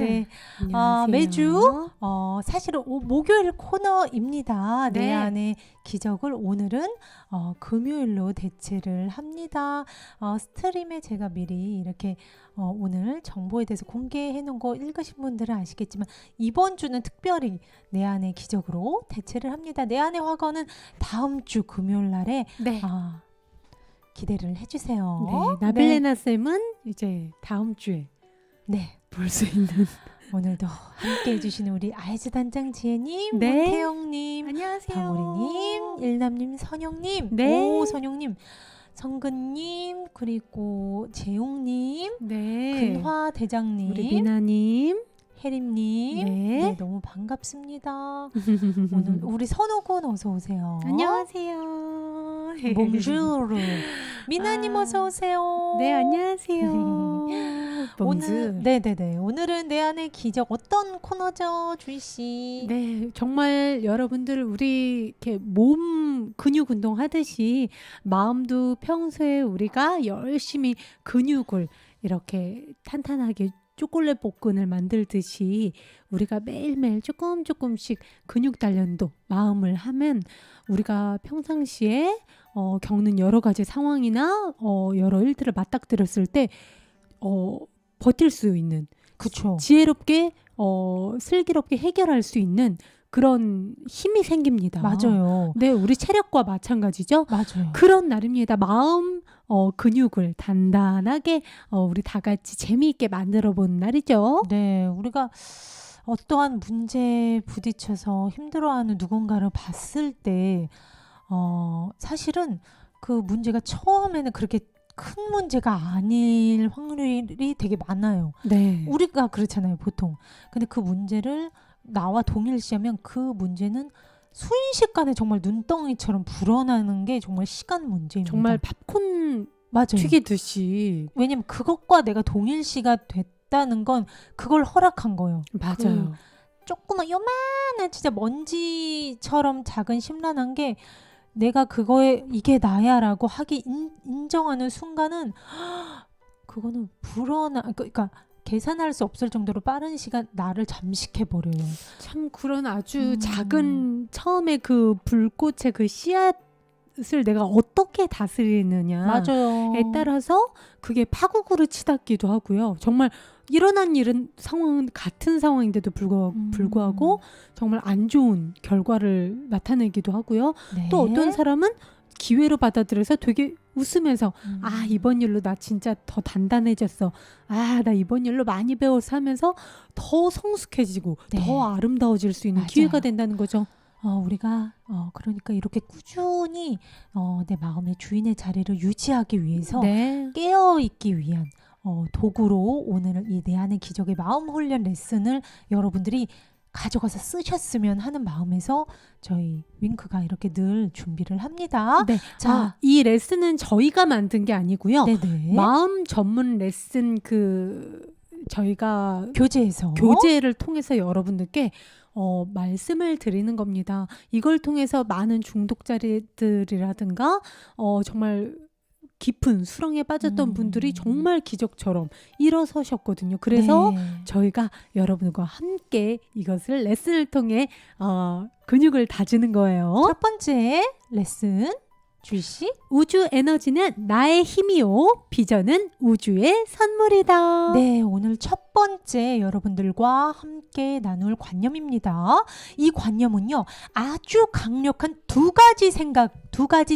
네. 안녕하세요. 매주 사실은 목요일 코너입니다. 내 네. 안의 기적을 오늘은 금요일로 대체를 합니다. 스트림에 제가 미리 이렇게 오늘 정보에 대해서 공개해 놓은 거 읽으신 분들은 아시겠지만 이번 주는 특별히 내 안의 기적으로 대체를 합니다. 내 안의 화거는 다음 주 금요일 날에 네. 기대를 해주세요. 네. 나빌레나 쌤은 이제 다음 주에 네. 볼 수 있는. 오늘도 함께 해주시는 우리 아이즈 단장 지혜님, 네. 문태영님, 안녕하세요. 방우리님, 일남님, 선영님, 네. 오 선영님, 성근님, 그리고 재용님, 네. 근화 대장님, 우리 미나님. 혜림님, 네. 너무 반갑습니다. 오늘 우리 선우군 어서 오세요. 안녕하세요. 봉주르 미나님 어서 오세요. 네, 안녕하세요. 오늘 네네네 오늘은 내 안의 기적 어떤 코너죠, 주희 씨? 네, 정말 여러분들 우리 이렇게 몸 근육 운동 하듯이 마음도 평소에 우리가 열심히 근육을 이렇게 탄탄하게 초콜릿 복근을 만들듯이 우리가 매일매일 조금씩 근육 단련도 마음을 하면 우리가 평상시에 겪는 여러 가지 상황이나 여러 일들을 맞닥뜨렸을 때 버틸 수 있는 그쵸. 지혜롭게 슬기롭게 해결할 수 있는 그런 힘이 생깁니다. 맞아요. 네, 우리 체력과 마찬가지죠. 맞아요. 그런 날입니다. 마음 근육을 단단하게 우리 다 같이 재미있게 만들어 본 날이죠. 네, 우리가 어떠한 문제에 부딪혀서 힘들어하는 누군가를 봤을 때 사실은 그 문제가 처음에는 그렇게 큰 문제가 아닐 확률이 되게 많아요. 네. 우리가 그렇잖아요, 보통. 근데 그 문제를 나와 동일시하면 그 문제는 순식간에 정말 눈덩이처럼 불어나는 게 정말 시간 문제입니다. 정말 팝콘 맞아요. 튀기듯이. 왜냐면 그것과 내가 동일시가 됐다는 건 그걸 허락한 거예요. 맞아요. 조그만 요만한 진짜 먼지처럼 작은 심란한 게 내가 그거에 이게 나야라고 하기 인정하는 순간은 그거는 그러니까 계산할 수 없을 정도로 빠른 시간 나를 잠식해 버려요. 참 그런 아주 작은 처음에 그 불꽃의 그 씨앗을 내가 어떻게 다스리느냐에 맞아요. 따라서 그게 파국으로 치닫기도 하고요. 정말 일어난 일은 상황은 같은 상황인데도 불구하고 정말 안 좋은 결과를 나타내기도 하고요. 네. 또 어떤 사람은 기회로 받아들여서 되게 웃으면서 이번 일로 나 진짜 더 단단해졌어. 나 이번 일로 많이 배워서 하면서 더 성숙해지고 네. 더 아름다워질 수 있는 맞아요. 기회가 된다는 거죠. 우리가 그러니까 이렇게 꾸준히 내 마음의 주인의 자리를 유지하기 위해서 네. 깨어있기 위한 도구로 오늘 이 내 안의 기적의 마음 훈련 레슨을 여러분들이 가져가서 쓰셨으면 하는 마음에서 저희 윙크가 이렇게 늘 준비를 합니다. 네. 자, 이 레슨은 저희가 만든 게 아니고요. 네네. 마음 전문 레슨 저희가 교재를 통해서 여러분들께 말씀을 드리는 겁니다. 이걸 통해서 많은 중독자들이라든가 정말 깊은 수렁에 빠졌던 분들이 정말 기적처럼 일어서셨거든요. 그래서 네. 저희가 여러분과 함께 이것을 레슨을 통해 근육을 다지는 거예요. 첫 번째 레슨 주희씨. 우주 에너지는 나의 힘이요. 비전은 우주의 선물이다. 네, 오늘 첫 번째 여러분들과 함께 나눌 관념입니다. 이 관념은요, 아주 강력한 두 가지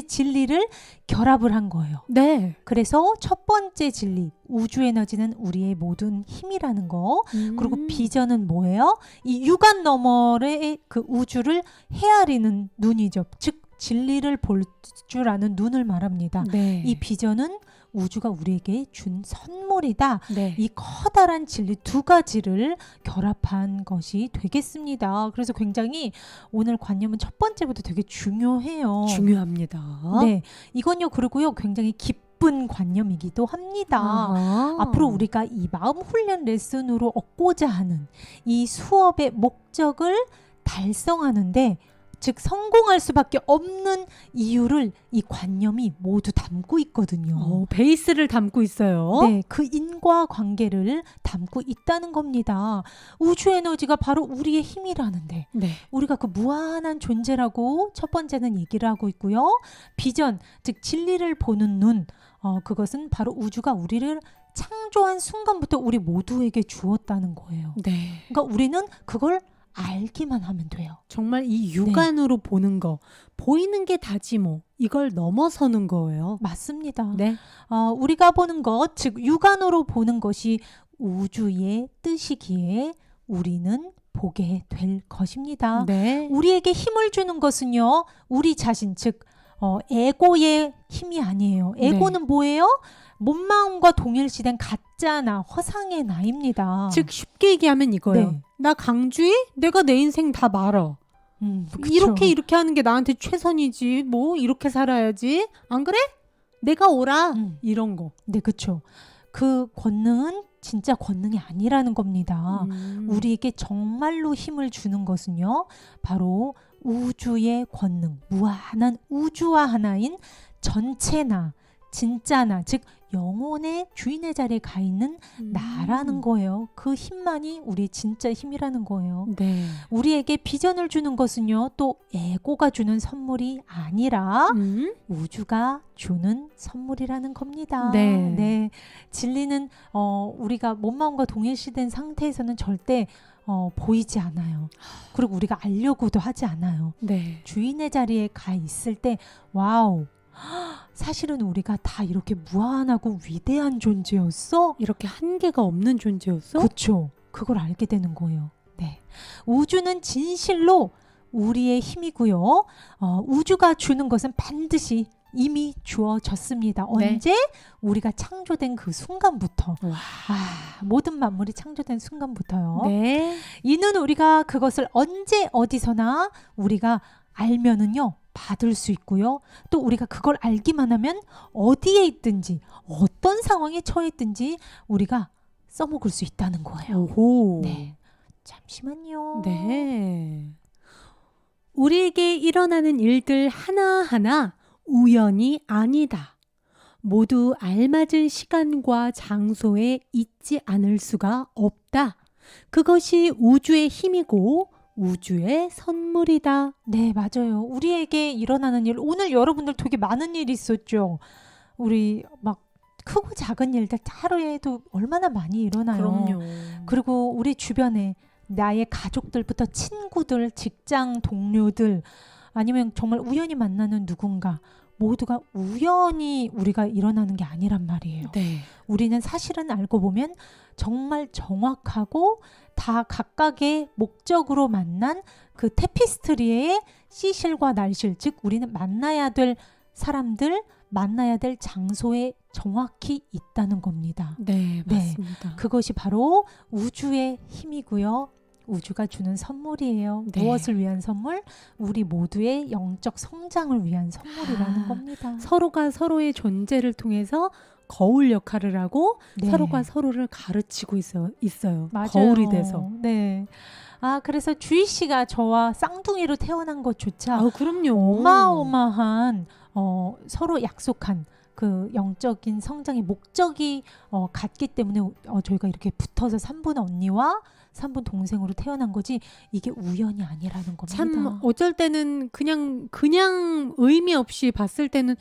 진리를 결합을 한 거예요. 네. 그래서 첫 번째 진리, 우주 에너지는 우리의 모든 힘이라는 거. 그리고 비전은 뭐예요? 이 육안 너머의 그 우주를 헤아리는 눈이죠. 즉 진리를 볼 줄 아는 눈을 말합니다. 네. 이 비전은 우주가 우리에게 준 선물이다. 네. 이 커다란 진리 두 가지를 결합한 것이 되겠습니다. 그래서 굉장히 오늘 관념은 첫 번째부터 되게 중요해요. 중요합니다. 네, 이건요 그리고요 굉장히 깊은 관념이기도 합니다. 앞으로 우리가 이 마음 훈련 레슨으로 얻고자 하는 이 수업의 목적을 달성하는데 즉 성공할 수밖에 없는 이유를 이 관념이 모두 담고 있거든요. 베이스를 담고 있어요. 네, 그 인과관계를 담고 있다는 겁니다. 우주 에너지가 바로 우리의 힘이라는데 네. 우리가 그 무한한 존재라고 첫 번째는 얘기를 하고 있고요. 비전, 즉 진리를 보는 눈, 그것은 바로 우주가 우리를 창조한 순간부터 우리 모두에게 주었다는 거예요. 네. 그러니까 우리는 그걸 알기만 하면 돼요. 정말 이 육안으로 보는 거, 보이는 게 다지 뭐. 이걸 넘어서는 거예요. 맞습니다. 네. 우리가 보는 것, 즉 육안으로 보는 것이 우주의 뜻이기에 우리는 보게 될 것입니다. 네. 우리에게 힘을 주는 것은요, 우리 자신, 즉 에고의 힘이 아니에요. 에고는 뭐예요? 몸마음과 동일시된 가짜나 허상의 나입니다. 즉 쉽게 얘기하면 이거예요. 네. 나 강주희? 내가 내 인생 다 말아. 그쵸. 이렇게 하는 게 나한테 최선이지. 뭐 이렇게 살아야지. 안 그래? 내가 오라. 이런 거. 네, 그렇죠. 그 권능은 진짜 권능이 아니라는 겁니다. 우리에게 정말로 힘을 주는 것은요, 바로 우주의 권능, 무한한 우주와 하나인 전체나 진짜나, 즉 영혼의 주인의 자리에 가 있는 나라는 거예요. 그 힘만이 우리의 진짜 힘이라는 거예요. 네. 우리에게 비전을 주는 것은요, 또 에고가 주는 선물이 아니라 우주가 주는 선물이라는 겁니다. 네. 네. 진리는 우리가 몸마음과 동일시된 상태에서는 절대 보이지 않아요. 그리고 우리가 알려고도 하지 않아요. 네. 주인의 자리에 가 있을 때 와우, 사실은 우리가 다 이렇게 무한하고 위대한 존재였어? 이렇게 한계가 없는 존재였어? 그렇죠. 그걸 알게 되는 거예요. 네. 우주는 진실로 우리의 힘이고요. 우주가 주는 것은 반드시 이미 주어졌습니다. 언제? 우리가 창조된 그 순간부터. 모든 만물이 창조된 순간부터요. 네. 이는 우리가 그것을 언제 어디서나 우리가 알면은요, 받을 수 있고요. 또 우리가 그걸 알기만 하면 어디에 있든지 어떤 상황에 처해 있든지 우리가 써먹을 수 있다는 거예요. 오호. 네. 잠시만요. 네. 우리에게 일어나는 일들 하나하나 우연이 아니다. 모두 알맞은 시간과 장소에 있지 않을 수가 없다. 그것이 우주의 힘이고 우주의 선물이다. 네, 맞아요. 우리에게 일어나는 일, 오늘 여러분들 되게 많은 일이 있었죠. 우리 막 크고 작은 일들 하루에도 얼마나 많이 일어나요. 그럼요. 그리고 우리 주변에 나의 가족들부터 친구들, 직장 동료들, 아니면 정말 우연히 만나는 누군가, 모두가 우연히 우리가 일어나는 게 아니란 말이에요. 네. 우리는 사실은 알고 보면 정말 정확하고 다 각각의 목적으로 만난 그 테피스트리의 시실과 날실, 즉 우리는 만나야 될 사람들, 만나야 될 장소에 정확히 있다는 겁니다. 네, 맞습니다. 그것이 바로 우주의 힘이고요. 우주가 주는 선물이에요. 네. 무엇을 위한 선물? 우리 모두의 영적 성장을 위한 선물이라는 겁니다. 서로가 서로의 존재를 통해서 거울 역할을 하고 네. 서로가 서로를 가르치고 있어요. 맞아요. 거울이 돼서. 네. 그래서 주희 씨가 저와 쌍둥이로 태어난 것조차 그럼요. 어마어마한 서로 약속한 그 영적인 성장의 목적이 같기 때문에 저희가 이렇게 붙어서 3분 언니와 3분 동생으로 태어난 거지, 이게 우연이 아니라는 겁니다. 참 어쩔 때는 그냥 의미 없이 봤을 때는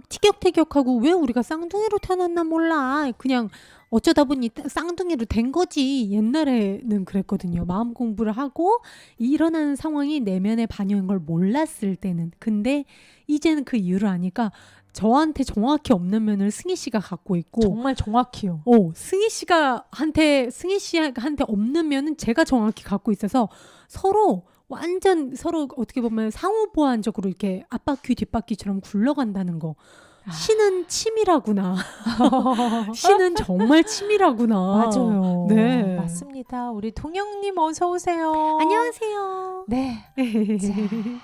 티격태격하고 왜 우리가 쌍둥이로 태어났나 몰라. 그냥 어쩌다 보니 쌍둥이로 된 거지. 옛날에는 그랬거든요. 마음 공부를 하고 일어나는 상황이 내면에 반영인 걸 몰랐을 때는. 근데 이제는 그 이유를 아니까 저한테 정확히 없는 면을 승희 씨가 갖고 있고, 정말 정확히요. 승희 씨한테 없는 면은 제가 정확히 갖고 있어서 서로 어떻게 보면 상호 보완적으로 이렇게 앞바퀴 뒷바퀴처럼 굴러간다는 거. 신은 치밀하구나. 신은 정말 치밀하구나. 맞아요. 네. 맞습니다. 우리 동영님 어서 오세요. 안녕하세요. 네. 자, 그럼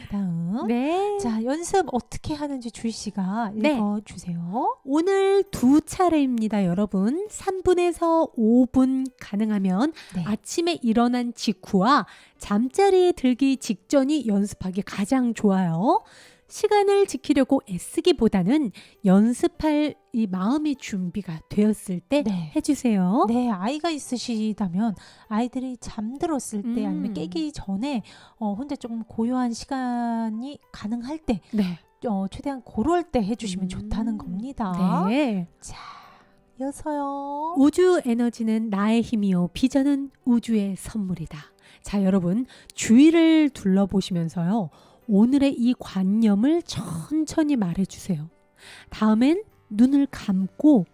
그다음. 네. 자, 연습 어떻게 하는지 주희 씨가 네. 읽어주세요. 오늘 2차례입니다, 여러분. 3분에서 5분 가능하면 네. 아침에 일어난 직후와 잠자리에 들기 직전이 연습하기 가장 좋아요. 시간을 지키려고 애쓰기보다는 연습할 이 마음의 준비가 되었을 때 네. 해주세요. 네, 아이가 있으시다면 아이들이 잠들었을 때 아니면 음. 깨기 전에 혼자 좀 고요한 시간이 가능할 때 네. 최대한 그럴 때 해주시면 좋다는 겁니다. 네. 자, 이어서요. 우주 에너지는 나의 힘이요. 비전은 우주의 선물이다. 자, 여러분 주위를 둘러보시면서요. 오늘의 이 관념을 천천히 말해주세요. 다음엔 눈을 감고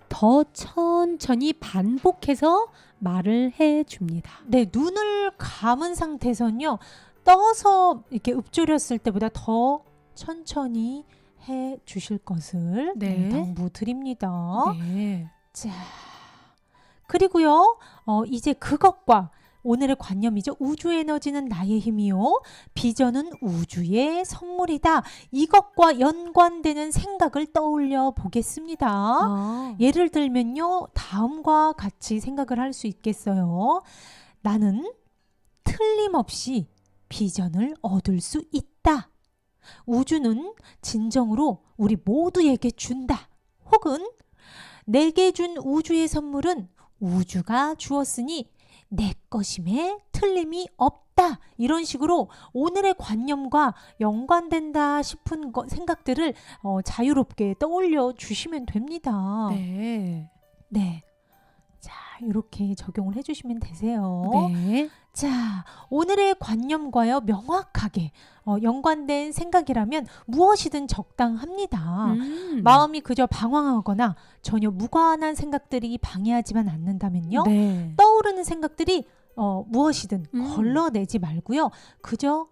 더 천천히 반복해서 말을 해줍니다. 네, 눈을 감은 상태에서는요. 떠서 이렇게 읊조렸을 때보다 더 천천히 해 주실 것을 네. 당부드립니다. 네. 자, 그리고요. 이제 그것과 오늘의 관념이죠. 우주 에너지는 나의 힘이요. 비전은 우주의 선물이다. 이것과 연관되는 생각을 떠올려 보겠습니다. 예를 들면요. 다음과 같이 생각을 할 수 있겠어요. 나는 틀림없이 비전을 얻을 수 있다. 우주는 진정으로 우리 모두에게 준다. 혹은 내게 준 우주의 선물은 우주가 주었으니 내 것임에 틀림이 없다. 이런 식으로 오늘의 관념과 연관된다 싶은 생각들을 자유롭게 떠올려 주시면 됩니다. 네. 네. 자, 이렇게 적용을 해주시면 되세요. 네. 자, 오늘의 관념과요 명확하게 연관된 생각이라면 무엇이든 적당합니다. 마음이 그저 방황하거나 전혀 무관한 생각들이 방해하지만 않는다면요. 네. 떠오르는 생각들이 무엇이든 걸러내지 말고요. 그저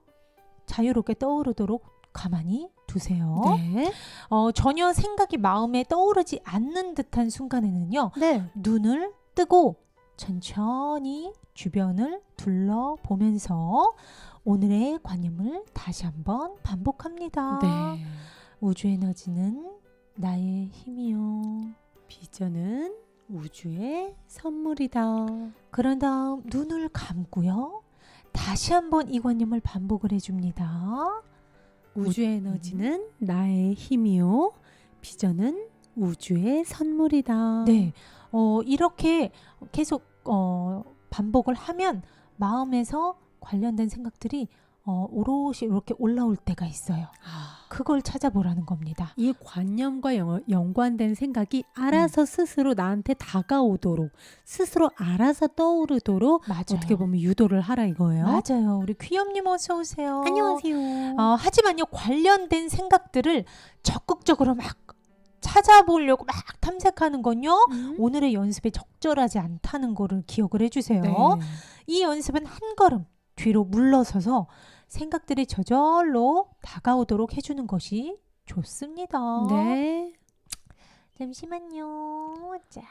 자유롭게 떠오르도록 가만히 두세요. 네. 전혀 생각이 마음에 떠오르지 않는 듯한 순간에는요. 네. 눈을 뜨고 천천히 주변을 둘러보면서 오늘의 관념을 다시 한번 반복합니다. 네. 우주 에너지는 나의 힘이요. 비전은 우주의 선물이다. 그런 다음 눈을 감고요. 다시 한번 이 관념을 반복을 해줍니다. 우주 에너지는 나의 힘이요. 비전은 우주의 선물이다. 네, 이렇게 계속 반복을 하면 마음에서 관련된 생각들이 오롯이 이렇게 올라올 때가 있어요. 그걸 찾아보라는 겁니다. 이 관념과 연관된 생각이 알아서 스스로 나한테 다가오도록 스스로 알아서 떠오르도록 맞아요. 어떻게 보면 유도를 하라 이거예요. 맞아요. 우리 귀염님 어서 오세요. 안녕하세요. 하지만요 관련된 생각들을 적극적으로 막 찾아보려고 막 탐색하는 건요 오늘의 연습에 적절하지 않다는 거를 기억을 해주세요. 네. 이 연습은 한 걸음 뒤로 물러서서 생각들이 저절로 다가오도록 해주는 것이 좋습니다. 네. 잠시만요. 자.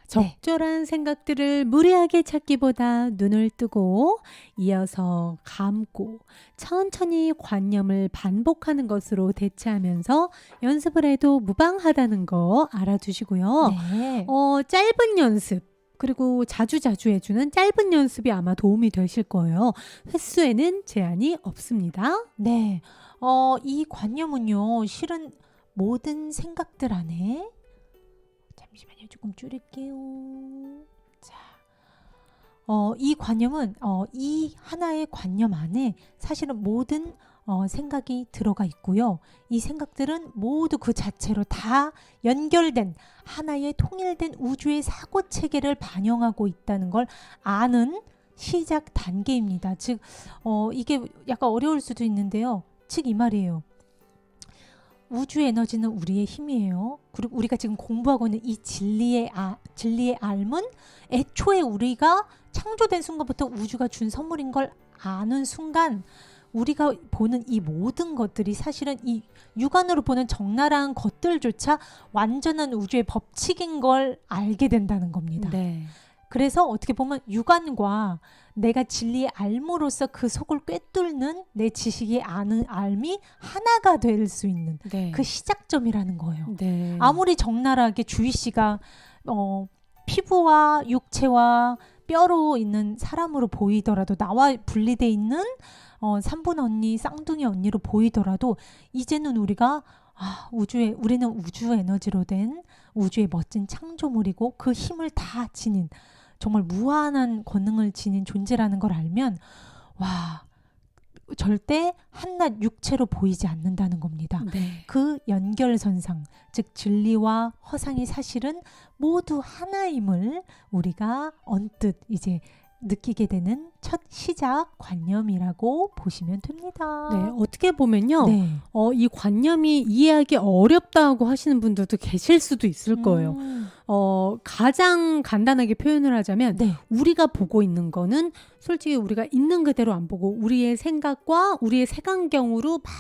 적절한 생각들을 무리하게 찾기보다 눈을 뜨고 이어서 감고 천천히 관념을 반복하는 것으로 대체하면서 연습을 해도 무방하다는 거 알아두시고요. 네. 짧은 연습 그리고 자주 해주는 짧은 연습이 아마 도움이 되실 거예요. 횟수에는 제한이 없습니다. 네. 이 관념은요. 실은 모든 생각들 안에 잠시만요. 조금 줄일게요. 자, 이 관념은 이 하나의 관념 안에 사실은 모든 생각이 들어가 있고요. 이 생각들은 모두 그 자체로 다 연결된 하나의 통일된 우주의 사고 체계를 반영하고 있다는 걸 아는 시작 단계입니다. 즉, 이게 약간 어려울 수도 있는데요. 즉 이 말이에요. 우주 에너지는 우리의 힘이에요. 그리고 우리가 지금 공부하고 있는 이 진리의 알문 애초에 우리가 창조된 순간부터 우주가 준 선물인 걸 아는 순간 우리가 보는 이 모든 것들이 사실은 이 육안으로 보는 적나라한 것들조차 완전한 우주의 법칙인 걸 알게 된다는 겁니다. 네. 그래서 어떻게 보면 육안과 내가 진리의 알므로써 그 속을 꿰뚫는 내 지식의 아는 알미 하나가 될 수 있는 네. 그 시작점이라는 거예요. 네. 아무리 적나라하게 주희 씨가 피부와 육체와 뼈로 있는 사람으로 보이더라도 나와 분리돼 있는 삼분 언니, 쌍둥이 언니로 보이더라도 이제는 우리가 우리는 우주 에너지로 된 우주의 멋진 창조물이고 그 힘을 다 지닌 정말 무한한 권능을 지닌 존재라는 걸 알면 절대 한낱 육체로 보이지 않는다는 겁니다. 네. 그 연결선상, 즉 진리와 허상이 사실은 모두 하나임을 우리가 언뜻 이제 느끼게 되는 첫 시작 관념이라고 보시면 됩니다. 네, 어떻게 보면요. 네. 이 관념이 이해하기 어렵다고 하시는 분들도 계실 수도 있을 거예요. 가장 간단하게 표현을 하자면 네. 우리가 보고 있는 거는 솔직히 우리가 있는 그대로 안 보고 우리의 생각과 우리의 색안경으로 막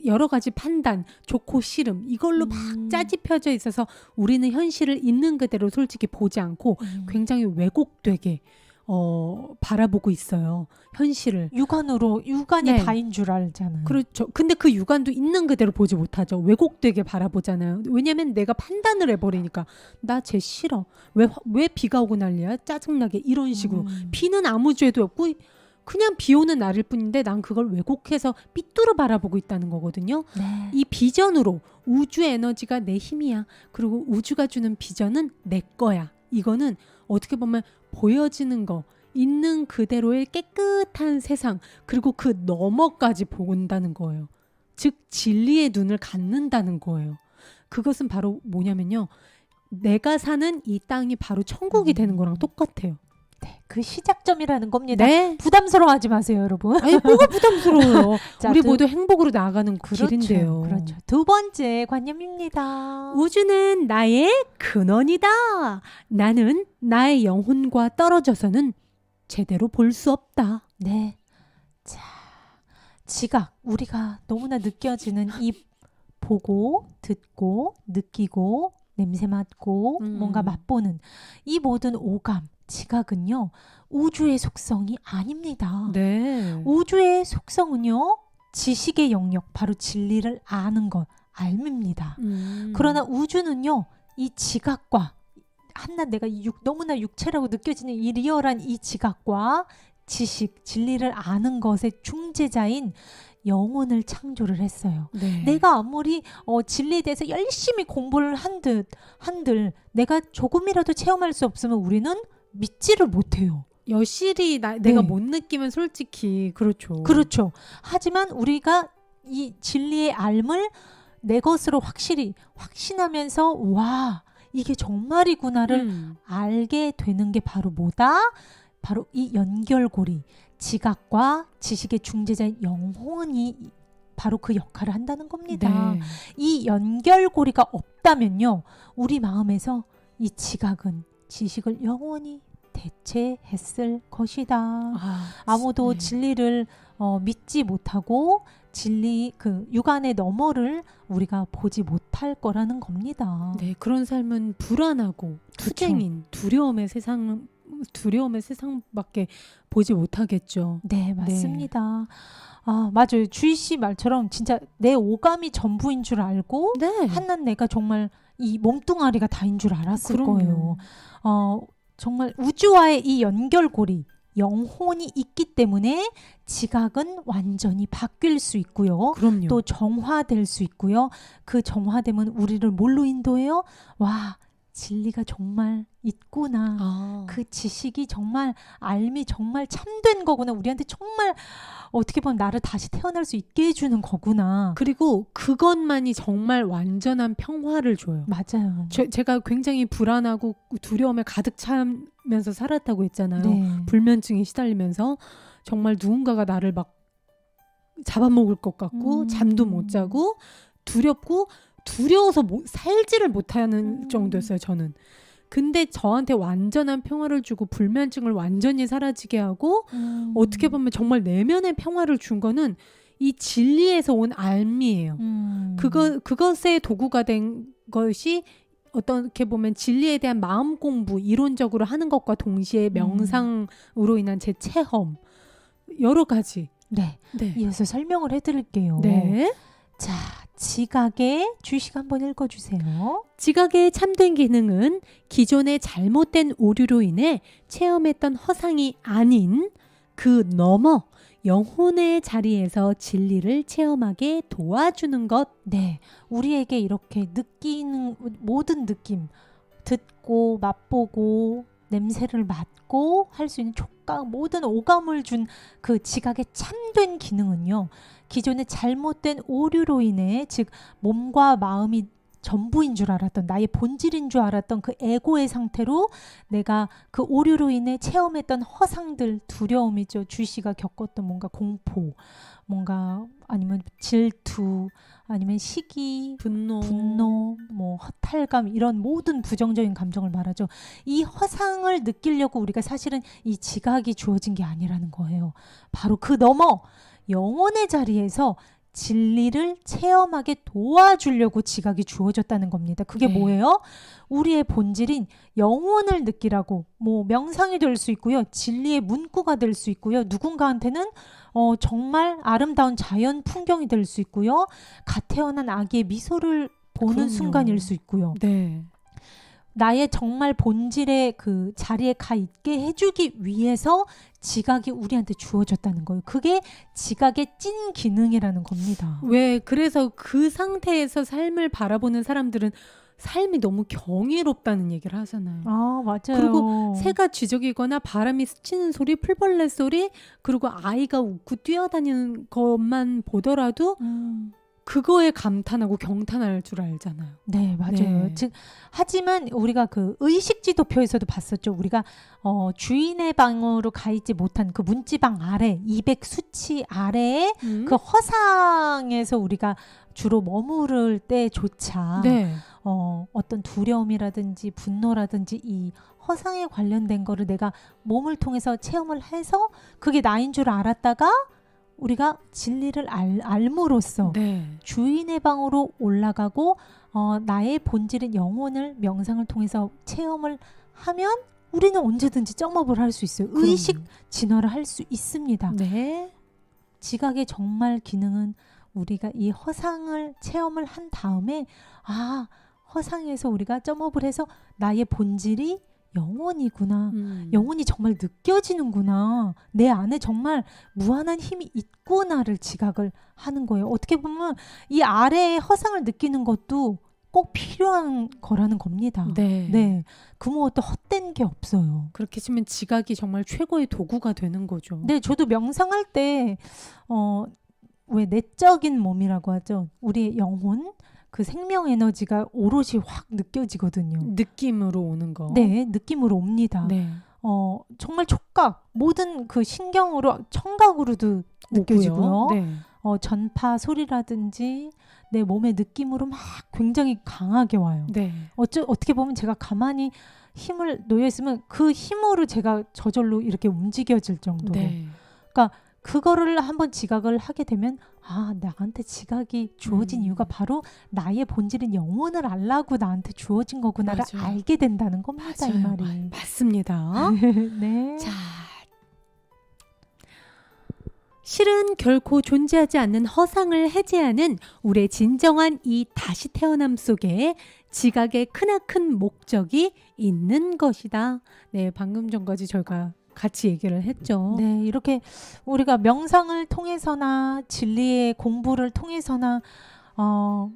여러 가지 판단, 좋고 싫음 이걸로 막 짜집혀져 있어서 우리는 현실을 있는 그대로 솔직히 보지 않고 굉장히 왜곡되게 바라보고 있어요. 현실을. 육안이 네. 다인 줄 알잖아요. 그렇죠. 근데 그 육안도 있는 그대로 보지 못하죠. 왜곡되게 바라보잖아요. 왜냐면 내가 판단을 해버리니까 나 쟤 싫어. 왜 비가 오고 난리야? 짜증나게 이런 식으로. 비는 아무 죄도 없고 그냥 비 오는 날일 뿐인데 난 그걸 왜곡해서 삐뚤어 바라보고 있다는 거거든요. 네. 이 비전으로 우주 에너지가 내 힘이야. 그리고 우주가 주는 비전은 내 거야. 이거는 어떻게 보면 보여지는 거, 있는 그대로의 깨끗한 세상, 그리고 그 너머까지 본다는 거예요. 즉 진리의 눈을 갖는다는 거예요. 그것은 바로 뭐냐면요. 내가 사는 이 땅이 바로 천국이 되는 거랑 똑같아요. 네, 그 시작점이라는 겁니다. 네. 부담스러워하지 마세요, 여러분. 아니 뭐가 부담스러워요. 자, 우리 모두 행복으로 나아가는 길인데요. 그렇죠. 두 번째 관념입니다. 우주는 나의 근원이다. 나는 나의 영혼과 떨어져서는 제대로 볼 수 없다. 네. 자, 지각. 우리가 너무나 느껴지는 이 보고, 듣고, 느끼고, 냄새 맡고, 뭔가 맛보는 이 모든 오감, 지각은요. 우주의 속성이 아닙니다. 네. 우주의 속성은요. 지식의 영역, 바로 진리를 아는 것, 알입니다. 그러나 우주는요. 이 지각과 한낱 내가 너무나 육체라고 느껴지는 이 리얼한 이 지각과 지식, 진리를 아는 것의 중재자인 영혼을 창조를 했어요. 네. 내가 아무리 진리에 대해서 열심히 공부를 한들 내가 조금이라도 체험할 수 없으면 우리는 믿지를 못해요. 여실히 네. 내가 못 느끼면 솔직히 그렇죠. 그렇죠. 하지만 우리가 이 진리의 알을 내 것으로 확신하면서 와 이게 정말이구나를 알게 되는 게 바로 뭐다? 바로 이 연결고리, 지각과 지식의 중재자인 영혼이 바로 그 역할을 한다는 겁니다. 네. 이 연결고리가 없다면요. 우리 마음에서 이 지각은 지식을 영원히 대체했을 것이다. 아무도 네. 진리를 믿지 못하고 진리 그 육안의 너머를 우리가 보지 못할 거라는 겁니다. 네, 그런 삶은 불안하고 투쟁인 두려움의 세상밖에 보지 못하겠죠. 네, 맞습니다. 맞아요. 주희 씨 말처럼 진짜 내 오감이 전부인 줄 알고 네. 한낱 내가 정말 이 몸뚱아리가 다인 줄 알았을 그럼요. 거예요. 정말 우주와의 이 연결고리, 영혼이 있기 때문에 지각은 완전히 바뀔 수 있고요. 그럼요. 또 정화될 수 있고요. 그 정화됨은 우리를 뭘로 인도해요? 와, 진리가 정말 있구나. 그 지식이 정말 알미 정말 참된 거구나. 우리한테 정말 어떻게 보면 나를 다시 태어날 수 있게 해주는 거구나. 그리고 그것만이 정말 완전한 평화를 줘요. 맞아요. 제가 굉장히 불안하고 두려움에 가득 차면서 살았다고 했잖아요. 네. 불면증에 시달리면서 정말 누군가가 나를 막 잡아먹을 것 같고 잠도 못 자고 두렵고 두려워서 살지를 못하는 정도였어요. 저는. 근데 저한테 완전한 평화를 주고 불면증을 완전히 사라지게 하고 어떻게 보면 정말 내면의 평화를 준 거는 이 진리에서 온 알미예요. 그것의 도구가 된 것이 어떻게 보면 진리에 대한 마음 공부 이론적으로 하는 것과 동시에 명상으로 인한 제 체험 여러 가지. 네. 네. 이어서 설명을 해드릴게요. 네. 자, 지각의 주식 한번 읽어주세요. 지각의 참된 기능은 기존의 잘못된 오류로 인해 체험했던 허상이 아닌 그 너머 영혼의 자리에서 진리를 체험하게 도와주는 것. 네, 우리에게 이렇게 느끼는 모든 느낌, 듣고 맛보고 냄새를 맡고 할 수 있는 촉각, 모든 오감을 준 그 지각의 참된 기능은요, 기존의 잘못된 오류로 인해, 즉 몸과 마음이 전부인 줄 알았던, 나의 본질인 줄 알았던 그 에고의 상태로 내가 그 오류로 인해 체험했던 허상들, 두려움이죠. 주씨가 겪었던 뭔가 공포, 뭔가 아니면 질투, 아니면 시기, 분노, 뭐 허탈감, 이런 모든 부정적인 감정을 말하죠. 이 허상을 느끼려고 우리가 사실은 이 지각이 주어진 게 아니라는 거예요. 바로 그 너머 영혼의 자리에서 진리를 체험하게 도와주려고 지각이 주어졌다는 겁니다. 그게 네. 뭐예요? 우리의 본질인 영혼을 느끼라고. 뭐 명상이 될 수 있고요. 진리의 문구가 될 수 있고요. 누군가한테는 정말 아름다운 자연 풍경이 될 수 있고요. 갓 태어난 아기의 미소를 보는 그럼요. 순간일 수 있고요. 네. 나의 정말 본질의 그 자리에 가 있게 해주기 위해서 지각이 우리한테 주어졌다는 거예요. 그게 지각의 찐 기능이라는 겁니다. 왜 그래서 그 상태에서 삶을 바라보는 사람들은 삶이 너무 경이롭다는 얘기를 하잖아요. 아, 맞아요. 그리고 새가 쥐저기거나 바람이 스치는 소리, 풀벌레 소리, 그리고 아이가 웃고 뛰어다니는 것만 보더라도 그거에 감탄하고 경탄할 줄 알잖아요. 네, 맞아요. 네. 즉, 하지만 우리가 그 의식지도표에서도 봤었죠. 우리가 주인의 방으로 가 있지 못한 그 문지방 아래, 200 수치 아래에 그 허상에서 우리가 주로 머무를 때조차 네. 어떤 두려움이라든지 분노라든지 이 허상에 관련된 거를 내가 몸을 통해서 체험을 해서 그게 나인 줄 알았다가 우리가 진리를 알므로써 네. 주인의 방으로 올라가고 나의 본질인 영혼을 명상을 통해서 체험을 하면 우리는 언제든지 점업을 할 수 있어요. 의식 진화를 할 수 있습니다. 네. 지각의 정말 기능은 우리가 이 허상을 체험을 한 다음에 허상에서 우리가 점업을 해서 나의 본질이 영혼이구나. 영혼이 정말 느껴지는구나. 내 안에 정말 무한한 힘이 있구나를 지각을 하는 거예요. 어떻게 보면 이 아래의 허상을 느끼는 것도 꼭 필요한 거라는 겁니다. 네. 네. 그 무엇도 헛된 게 없어요. 그렇게 치면 지각이 정말 최고의 도구가 되는 거죠. 네, 저도 명상할 때 왜 내적인 몸이라고 하죠. 우리의 영혼, 그 생명 에너지가 오롯이 확 느껴지거든요. 느낌으로 오는 거. 네, 느낌으로 옵니다. 네. 정말 촉각, 모든 그 신경으로, 청각으로도 느껴지고요. 네. 전파 소리라든지 내 몸의 느낌으로 막 굉장히 강하게 와요. 네. 어떻게 보면 제가 가만히 힘을 놓여 있으면 그 힘으로 제가 저절로 이렇게 움직여질 정도로. 네. 그러니까 그거를 한번 지각을 하게 되면 나한테 지각이 주어진 이유가 바로 나의 본질인 영혼을 알라고 나한테 주어진 거구나를 맞아요. 알게 된다는 겁니다. 이 맞아요. 말이. 맞습니다. 네. 자, 실은 결코 존재하지 않는 허상을 해제하는 우리의 진정한 이 다시 태어남 속에 지각의 크나큰 목적이 있는 것이다. 네, 방금 전까지 저희가 같이 얘기를 했죠. 네, 이렇게 우리가 명상을 통해서나 진리의 공부를 통해서나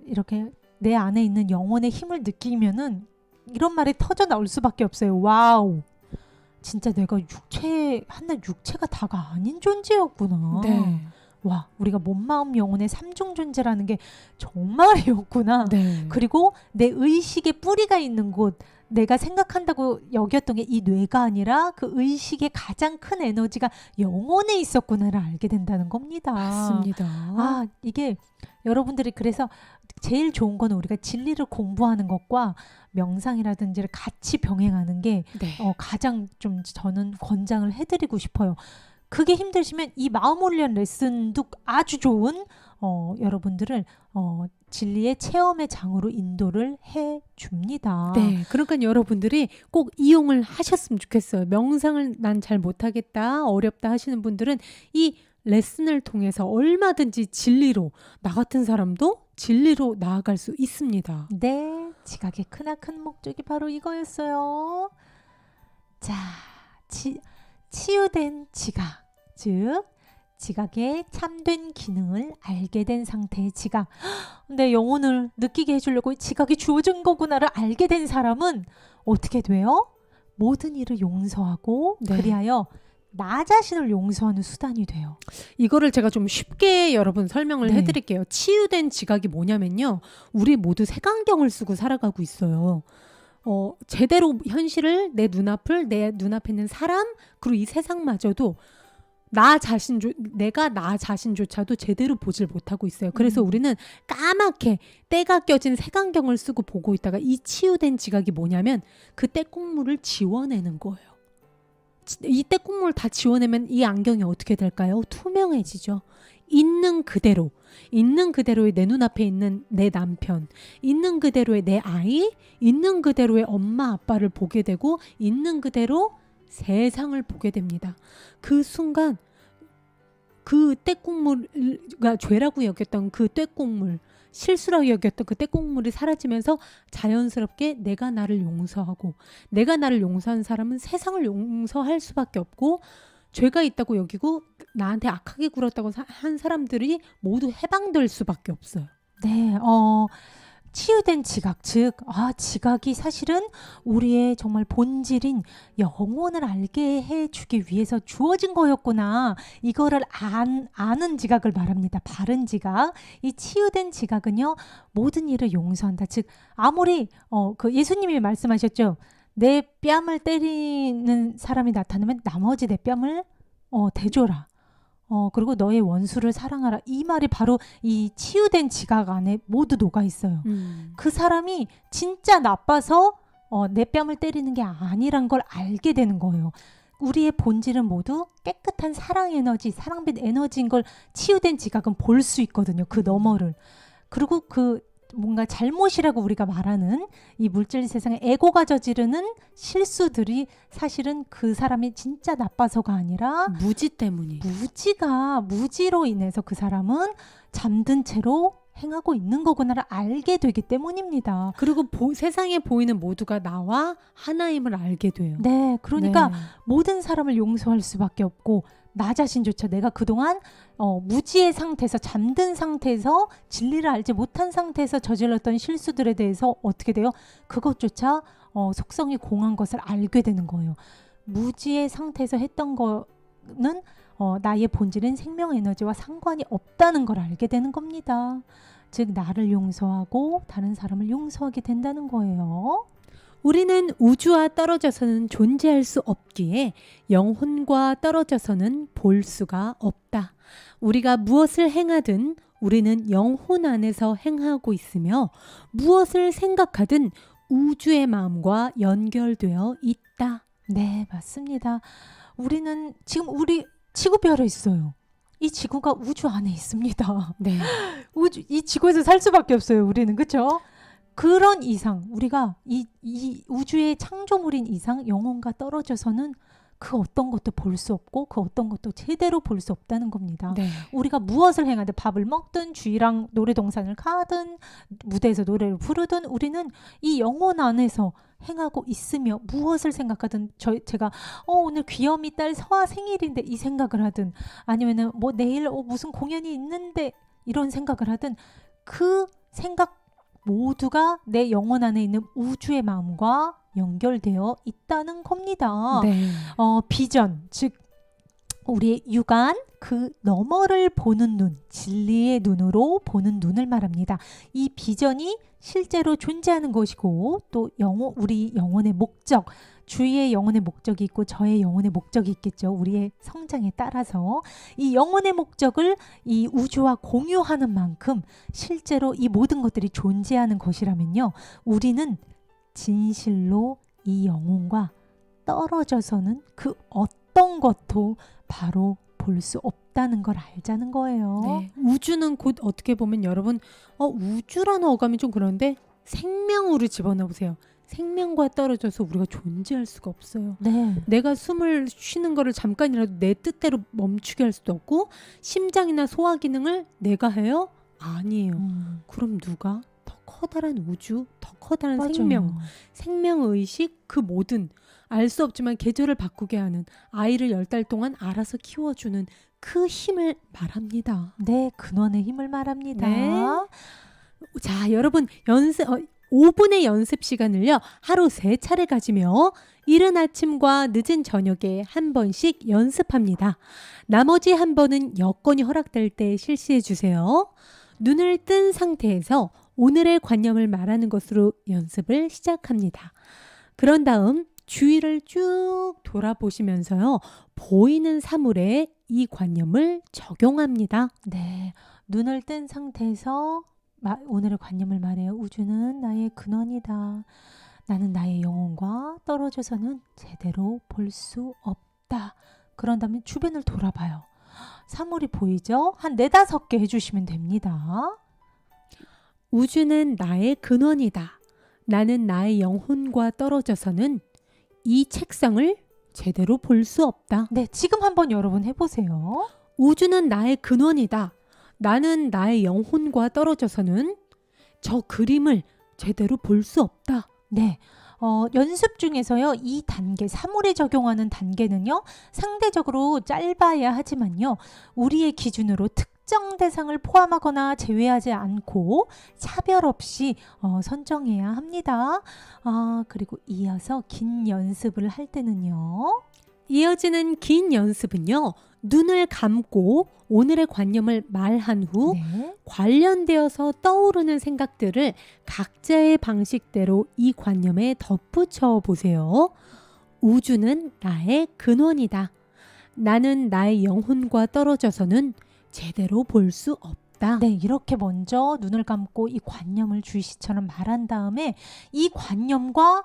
이렇게 내 안에 있는 영혼의 힘을 느끼면은 이런 말이 터져 나올 수밖에 없어요. 와우, 진짜 내가 한낱 육체가 다가 아닌 존재였구나. 네. 와, 우리가 몸, 마음, 영혼의 삼중 존재라는 게 정말이었구나. 네. 그리고 내 의식의 뿌리가 있는 곳, 내가 생각한다고 여겼던 게 이 뇌가 아니라 그 의식의 가장 큰 에너지가 영혼에 있었구나를 알게 된다는 겁니다. 맞습니다. 이게 여러분들이 그래서 제일 좋은 건 우리가 진리를 공부하는 것과 명상이라든지를 같이 병행하는 게 네. 가장 좀 저는 권장을 해드리고 싶어요. 그게 힘드시면 이 마음 훈련 레슨도 아주 좋은 여러분들을 진리의 체험의 장으로 인도를 해줍니다. 네, 그러니까 여러분들이 꼭 이용을 하셨으면 좋겠어요. 명상을 난 잘 못하겠다, 어렵다 하시는 분들은 이 레슨을 통해서 얼마든지 진리로, 나 같은 사람도 진리로 나아갈 수 있습니다. 네, 지각의 크나큰 목적이 바로 이거였어요. 자, 치유된 지각, 즉 지각의 참된 기능을 알게 된 상태의 지각. 내 영혼을 느끼게 해주려고 지각이 주어진 거구나를 알게 된 사람은 어떻게 돼요? 모든 일을 용서하고 네. 그리하여 나 자신을 용서하는 수단이 돼요. 이거를 제가 좀 쉽게 여러분 설명을 네. 해드릴게요. 치유된 지각이 뭐냐면요. 우리 모두 색안경을 쓰고 살아가고 있어요. 제대로 현실을, 내 눈앞에 있는 사람, 그리고 이 세상마저도 내가 나 자신조차도 제대로 보질 못하고 있어요. 그래서 우리는 까맣게 때가 껴진 색안경을 쓰고 보고 있다가 이 치유된 지각이 뭐냐면 그 때국물을 지워내는 거예요. 이 때국물을 다 지워내면 이 안경이 어떻게 될까요? 투명해지죠. 있는 그대로의 내 눈앞에 있는 내 남편, 있는 그대로의 내 아이, 있는 그대로의 엄마 아빠를 보게 되고 있는 그대로 세상을 보게 됩니다. 그 순간 그 때국물가 죄라고 여겼던 그 때국물, 실수라고 여겼던 그 때국물이 사라지면서 자연스럽게 내가 나를 용서하고, 내가 나를 용서한 사람은 세상을 용서할 수밖에 없고, 죄가 있다고 여기고 나한테 악하게 굴었다고 한 사람들이 모두 해방될 수밖에 없어요. 네, 치유된 지각, 즉 지각이 사실은 우리의 정말 본질인 영혼을 알게 해주기 위해서 주어진 거였구나. 이거를 아는 지각을 말합니다. 바른 지각. 이 치유된 지각은요, 모든 일을 용서한다. 즉 아무리 그 예수님이 말씀하셨죠. 내 뺨을 때리는 사람이 나타나면 나머지 내 뺨을 대줘라. 그리고 너의 원수를 사랑하라. 이 말이 바로 이 치유된 지각 안에 모두 녹아 있어요. 그 사람이 진짜 나빠서 내 뺨을 때리는 게 아니란 걸 알게 되는 거예요. 우리의 본질은 모두 깨끗한 사랑 에너지, 사랑빛 에너지인 걸 치유된 지각은 볼 수 있거든요. 그 너머를. 그리고 그 뭔가 잘못이라고 우리가 말하는 이 물질 세상에 에고가 저지르는 실수들이 사실은 그 사람이 진짜 나빠서가 아니라 무지 때문이. 무지로 인해서 그 사람은 잠든 채로 행하고 있는 거구나를 알게 되기 때문입니다. 그리고 세상에 보이는 모두가 나와 하나임을 알게 돼요. 네, 그러니까 네. 모든 사람을 용서할 수밖에 없고 나 자신조차 내가 그동안 무지의 상태에서, 잠든 상태에서, 진리를 알지 못한 상태에서 저질렀던 실수들에 대해서 어떻게 돼요? 그것조차 속성이 공한 것을 알게 되는 거예요. 무지의 상태에서 했던 거는 나의 본질인 생명 에너지와 상관이 없다는 걸 알게 되는 겁니다. 즉 나를 용서하고 다른 사람을 용서하게 된다는 거예요. 우리는 우주와 떨어져서는 존재할 수 없기에 영혼과 떨어져서는 볼 수가 없다. 우리가 무엇을 행하든 우리는 영혼 안에서 행하고 있으며 무엇을 생각하든 우주의 마음과 연결되어 있다. 네, 맞습니다. 우리는 지금 우리 지구별에 있어요. 이 지구가 우주 안에 있습니다. 네. 이 지구에서 살 수밖에 없어요. 우리는. 그렇죠? 그런 이상 우리가 이 우주의 창조물인 이상 영혼과 떨어져서는 그 어떤 것도 볼 수 없고 그 어떤 것도 제대로 볼 수 없다는 겁니다. 네. 우리가 무엇을 행하든 밥을 먹든 주희랑 놀이동산을 가든 무대에서 노래를 부르든 우리는 이 영혼 안에서 행하고 있으며 무엇을 생각하든 제가 오늘 귀여미 딸 서아 생일인데 이 생각을 하든 아니면은 뭐 내일 무슨 공연이 있는데 이런 생각을 하든 그 생각 모두가 내 영혼 안에 있는 우주의 마음과 연결되어 있다는 겁니다. 네. 비전, 즉 우리의 육안 그 너머를 보는 눈, 진리의 눈으로 보는 눈을 말합니다. 이 비전이 실제로 존재하는 것이고 또 우리 영혼의 목적, 주희의 영혼의 목적이 있고 저의 영혼의 목적이 있겠죠. 우리의 성장에 따라서 이 영혼의 목적을 이 우주와 공유하는 만큼 실제로 이 모든 것들이 존재하는 것이라면요. 우리는 진실로 이 영혼과 떨어져서는 그 어떤 것도 바로 볼 수 없다는 걸 알자는 거예요. 네. 우주는 곧 어떻게 보면 여러분 우주라는 어감이 좀 그런데 생명으로 집어넣어 보세요. 생명과 떨어져서 우리가 존재할 수가 없어요. 네. 내가 숨을 쉬는 거를 잠깐이라도 내 뜻대로 멈추게 할 수도 없고 심장이나 소화 기능을 내가 해요? 아니에요. 그럼 누가? 더 커다란 우주, 더 커다란 맞아요. 생명의식 그 모든 알 수 없지만 계절을 바꾸게 하는 아이를 10달 동안 알아서 키워주는 그 힘을 말합니다. 네, 근원의 힘을 말합니다. 네. 자, 여러분 5분의 연습 시간을요. 하루 3차례 가지며 이른 아침과 늦은 저녁에 한 번씩 연습합니다. 나머지 한 번은 여건이 허락될 때 실시해 주세요. 눈을 뜬 상태에서 오늘의 관념을 말하는 것으로 연습을 시작합니다. 그런 다음 주위를 쭉 돌아보시면서요. 보이는 사물에 이 관념을 적용합니다. 네, 눈을 뜬 상태에서 오늘의 관념을 말해요. 우주는 나의 근원이다. 나는 나의 영혼과 떨어져서는 제대로 볼 수 없다. 그런 다음에 주변을 돌아봐요. 사물이 보이죠? 한 4-5개 해주시면 됩니다. 우주는 나의 근원이다. 나는 나의 영혼과 떨어져서는 이 책상을 제대로 볼 수 없다. 네, 지금 한번 여러분 해보세요. 우주는 나의 근원이다. 나는 나의 영혼과 떨어져서는 저 그림을 제대로 볼 수 없다. 네, 연습 중에서요. 이 단계, 사물에 적용하는 단계는요. 상대적으로 짧아야 하지만요. 우리의 기준으로 특정 대상을 포함하거나 제외하지 않고 차별 없이 선정해야 합니다. 그리고 이어서 긴 연습을 할 때는요. 이어지는 긴 연습은요. 눈을 감고 오늘의 관념을 말한 후 네. 관련되어서 떠오르는 생각들을 각자의 방식대로 이 관념에 덧붙여 보세요. 우주는 나의 근원이다. 나는 나의 영혼과 떨어져서는 제대로 볼 수 없다. 네, 이렇게 먼저 눈을 감고 이 관념을 주희씨처럼 말한 다음에 이 관념과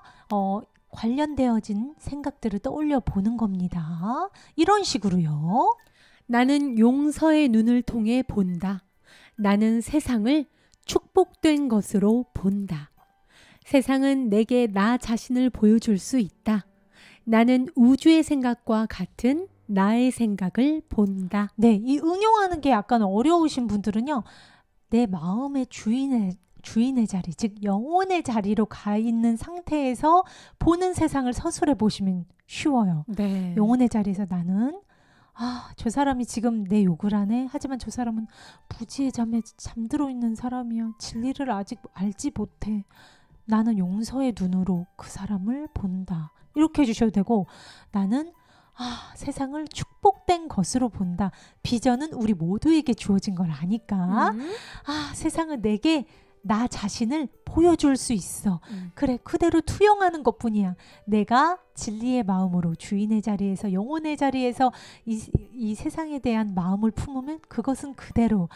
관련되어진 생각들을 떠올려 보는 겁니다. 이런 식으로요. 나는 용서의 눈을 통해 본다. 나는 세상을 축복된 것으로 본다. 세상은 내게 나 자신을 보여줄 수 있다. 나는 우주의 생각과 같은 나의 생각을 본다. 네, 이 응용하는 게 약간 어려우신 분들은요. 내 마음의 주인의 자리, 즉 영혼의 자리로 가 있는 상태에서 보는 세상을 서술해 보시면 쉬워요. 네. 영혼의 자리에서 나는 저 사람이 지금 내 욕을 하네. 하지만 저 사람은 부지의 잠에 잠들어 있는 사람이야. 진리를 아직 알지 못해. 나는 용서의 눈으로 그 사람을 본다. 이렇게 해주셔도 되고, 나는 세상을 축복된 것으로 본다. 비전은 우리 모두에게 주어진 걸 아니까. 세상은 내게 나 자신을 보여줄 수 있어. 그래, 그대로 투영하는 것뿐이야. 내가 진리의 마음으로 주인의 자리에서 영혼의 자리에서 이 세상에 대한 마음을 품으면 그것은 그대로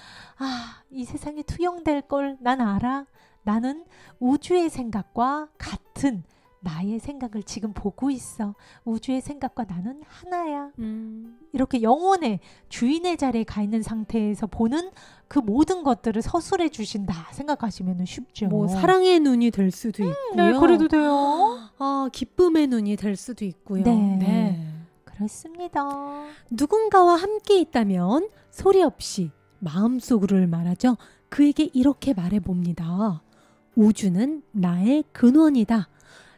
이 세상에 투영될 걸 난 알아. 나는 우주의 생각과 같은 나의 생각을 지금 보고 있어. 우주의 생각과 나는 하나야. 이렇게 영혼의 주인의 자리에 가 있는 상태에서 보는 그 모든 것들을 서술해 주신다 생각하시면 쉽죠. 뭐 사랑의 눈이 될 수도 있고요. 네, 그래도 돼요. 기쁨의 눈이 될 수도 있고요. 네. 그렇습니다. 누군가와 함께 있다면 소리 없이 마음속으로를 말하죠. 그에게 이렇게 말해봅니다. 우주는 나의 근원이다.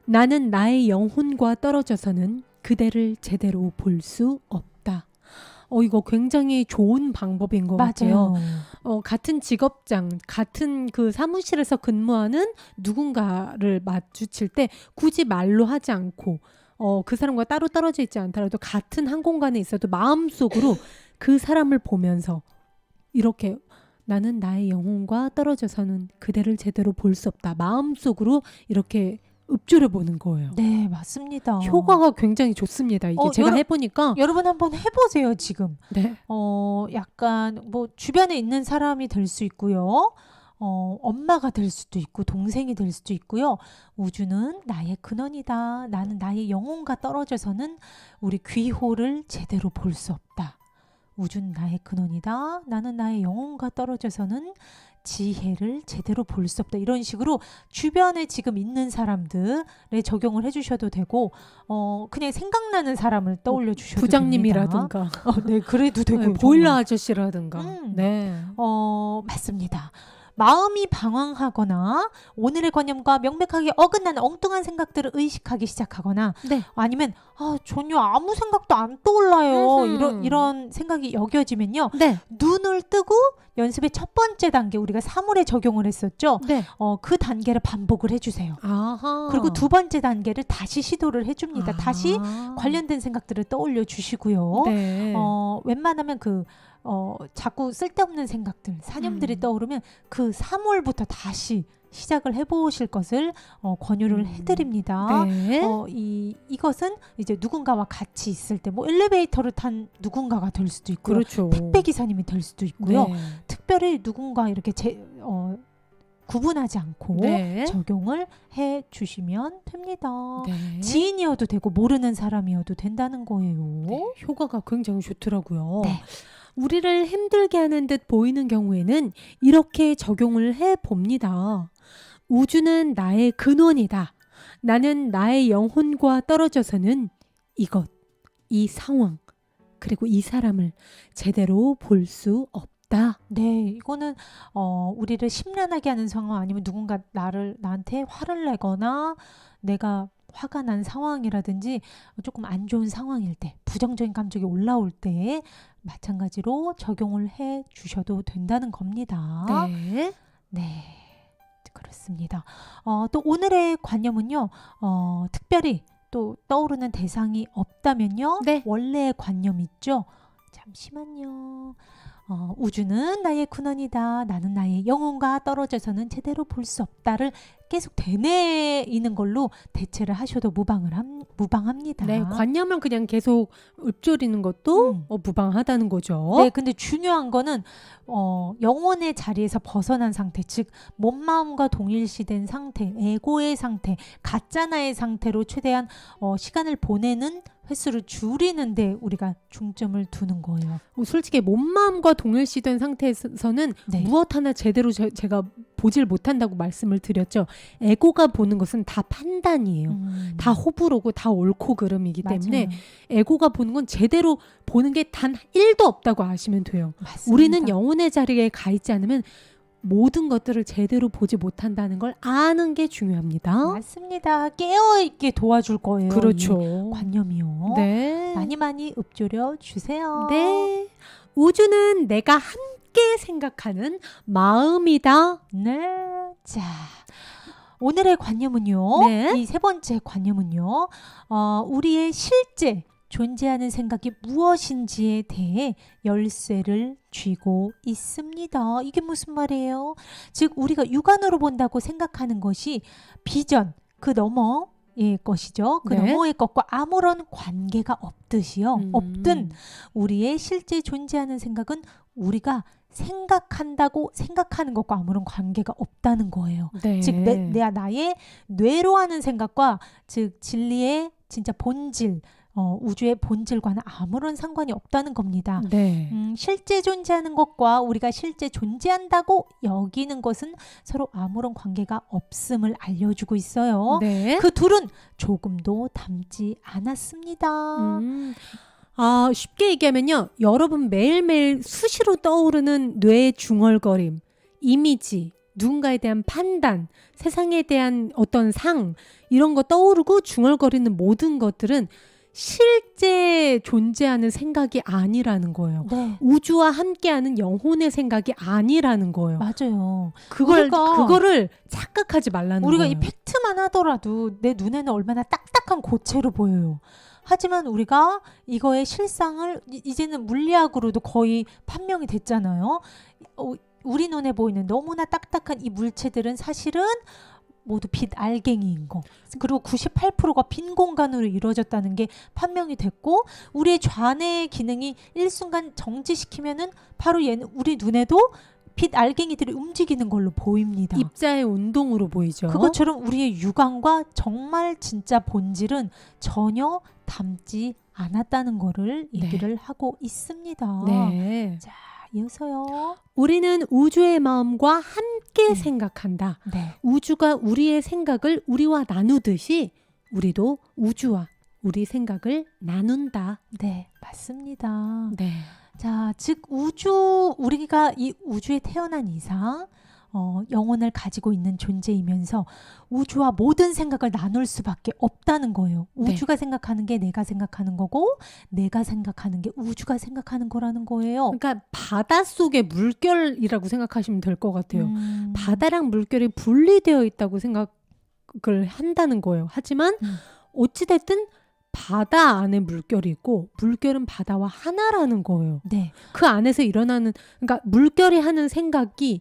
나는 나의 영혼과 떨어져서는 그대를 제대로 볼 수 없다. 이거 굉장히 좋은 방법인 것 같아요. 같은 직업장, 같은 그 사무실에서 근무하는 누군가를 마주칠 때 굳이 말로 하지 않고 그 사람과 따로 떨어져 있지 않더라도 같은 한 공간에 있어도 마음속으로 그 사람을 보면서 이렇게 나는 나의 영혼과 떨어져서는 그대를 제대로 볼 수 없다. 마음속으로 이렇게 읍조려 보는 거예요. 네, 맞습니다. 효과가 굉장히 좋습니다. 이게 제가 해보니까 여러분 한번 해보세요, 지금. 네. 약간 뭐 주변에 있는 사람이 될 수 있고요. 엄마가 될 수도 있고 동생이 될 수도 있고요. 우주는 나의 근원이다. 나는 나의 영혼과 떨어져서는 우리 귀호를 제대로 볼 수 없다. 우주는 나의 근원이다. 나는 나의 영혼과 떨어져서는 지혜를 제대로 볼 수 없다. 이런 식으로 주변에 지금 있는 사람들에 적용을 해주셔도 되고 그냥 생각나는 사람을 떠올려 주셔도 부장님이라든가 됩니다. 네, 그래도 되고 네, 보일러 아저씨라든가 네. 맞습니다. 마음이 방황하거나 오늘의 관념과 명백하게 어긋나는 엉뚱한 생각들을 의식하기 시작하거나 네. 아니면 전혀 아무 생각도 안 떠올라요. 음흠. 이런 생각이 여겨지면요. 네. 눈을 뜨고 연습의 첫 번째 단계 우리가 사물에 적용을 했었죠. 네. 그 단계를 반복을 해주세요. 아하. 그리고 두 번째 단계를 다시 시도를 해줍니다. 다시 관련된 생각들을 떠올려 주시고요. 네. 웬만하면 자꾸 쓸데없는 생각들, 사념들이 떠오르면 그 사물부터 다시 시작을 해보실 것을 권유를 해드립니다. 네. 이것은 이제 누군가와 같이 있을 때 뭐 엘리베이터를 탄 누군가가 될 수도 있고요. 그렇죠. 택배 기사님이 될 수도 있고요. 네. 특별히 누군가 이렇게 구분하지 않고 네. 적용을 해 주시면 됩니다. 네. 지인이어도 되고 모르는 사람이어도 된다는 거예요. 네. 효과가 굉장히 좋더라고요. 네. 우리를 힘들게 하는 듯 보이는 경우에는 이렇게 적용을 해봅니다. 우주는 나의 근원이다. 나는 나의 영혼과 떨어져서는 이 상황, 그리고 이 사람을 제대로 볼 수 없다. 네, 이거는 우리를 심란하게 하는 상황 아니면 누군가 나한테 화를 내거나 내가 화가 난 상황이라든지 조금 안 좋은 상황일 때, 부정적인 감정이 올라올 때 마찬가지로 적용을 해 주셔도 된다는 겁니다. 네. 네, 그렇습니다. 또 오늘의 관념은요, 특별히 또 떠오르는 대상이 없다면요, 네. 원래의 관념 있죠? 잠시만요. 우주는 나의 근원이다. 나는 나의 영혼과 떨어져서는 제대로 볼 수 없다를 계속 되뇌이는 걸로 대체를 하셔도 무방합니다. 네, 관념을 그냥 계속 읊조리는 것도 무방하다는 거죠. 네, 근데 중요한 거는 영혼의 자리에서 벗어난 상태, 즉 몸마음과 동일시된 상태, 에고의 상태, 가짜나의 상태로 최대한 시간을 보내는 횟수를 줄이는데 우리가 중점을 두는 거예요. 솔직히 몸마음과 동일시된 상태에서는 네. 무엇 하나 제대로 제가 보질 못한다고 말씀을 드렸죠. 에고가 보는 것은 다 판단이에요. 다 호불호고 다 옳고 그름이기 때문에 맞아요. 에고가 보는 건 제대로 보는 게 단 1도 없다고 아시면 돼요. 맞습니다. 우리는 영혼의 자리에 가 있지 않으면 모든 것들을 제대로 보지 못한다는 걸 아는 게 중요합니다. 맞습니다. 깨어있게 도와줄 거예요. 그렇죠. 이 관념이요. 네. 많이 읊조려 주세요. 네. 우주는 내가 함께 생각하는 마음이다. 네. 자, 오늘의 관념은요. 네. 이 세 번째 관념은요. 우리의 실제 존재하는 생각이 무엇인지에 대해 열쇠를 쥐고 있습니다. 이게 무슨 말이에요? 즉 우리가 육안으로 본다고 생각하는 것이 비전, 그 너머의 것이죠. 그 네. 너머의 것과 아무런 관계가 없듯이요. 없든 우리의 실제 존재하는 생각은 우리가 생각한다고 생각하는 것과 아무런 관계가 없다는 거예요. 네. 즉 나의 뇌로 하는 생각과 즉 진리의 진짜 본질, 우주의 본질과는 아무런 상관이 없다는 겁니다. 네. 실제 존재하는 것과 우리가 실제 존재한다고 여기는 것은 서로 아무런 관계가 없음을 알려주고 있어요. 네. 그 둘은 조금도 닮지 않았습니다. 쉽게 얘기하면요. 여러분 매일매일 수시로 떠오르는 뇌의 중얼거림, 이미지, 누군가에 대한 판단, 세상에 대한 어떤 상, 이런 거 떠오르고 중얼거리는 모든 것들은 실제 존재하는 생각이 아니라는 거예요. 네. 우주와 함께하는 영혼의 생각이 아니라는 거예요. 맞아요. 그거를 착각하지 말라는 우리가 거예요. 이 팩트만 하더라도 내 눈에는 얼마나 딱딱한 고체로 보여요. 하지만 우리가 이거의 실상을 이제는 물리학으로도 거의 판명이 됐잖아요. 우리 눈에 보이는 너무나 딱딱한 이 물체들은 사실은 모두 빛 알갱이인 거. 그리고 98%가 빈 공간으로 이루어졌다는 게 판명이 됐고 우리의 좌뇌 기능이 일순간 정지시키면은 바로 얘는 우리 눈에도 빛 알갱이들이 움직이는 걸로 보입니다. 입자의 운동으로 보이죠. 그것처럼 우리의 육안과 정말 진짜 본질은 전혀 닮지 않았다는 거를 얘기를 하고 있습니다. 네. 자, 이어서요. 우리는 우주의 마음과 함께 생각한다. 네. 우주가 우리의 생각을 우리와 나누듯이 우리도 우주와 우리 생각을 나눈다. 네, 맞습니다. 네. 자, 즉 우리가 이 우주에 태어난 이상 영혼을 가지고 있는 존재이면서 우주와 모든 생각을 나눌 수밖에 없다는 거예요. 네. 우주가 생각하는 게 내가 생각하는 거고 내가 생각하는 게 우주가 생각하는 거라는 거예요. 그러니까 바닷속의 물결이라고 생각하시면 될 것 같아요. 바다랑 물결이 분리되어 있다고 생각을 한다는 거예요. 하지만 어찌됐든 바다 안에 물결이 있고 물결은 바다와 하나라는 거예요. 네. 그 안에서 일어나는 그러니까 물결이 하는 생각이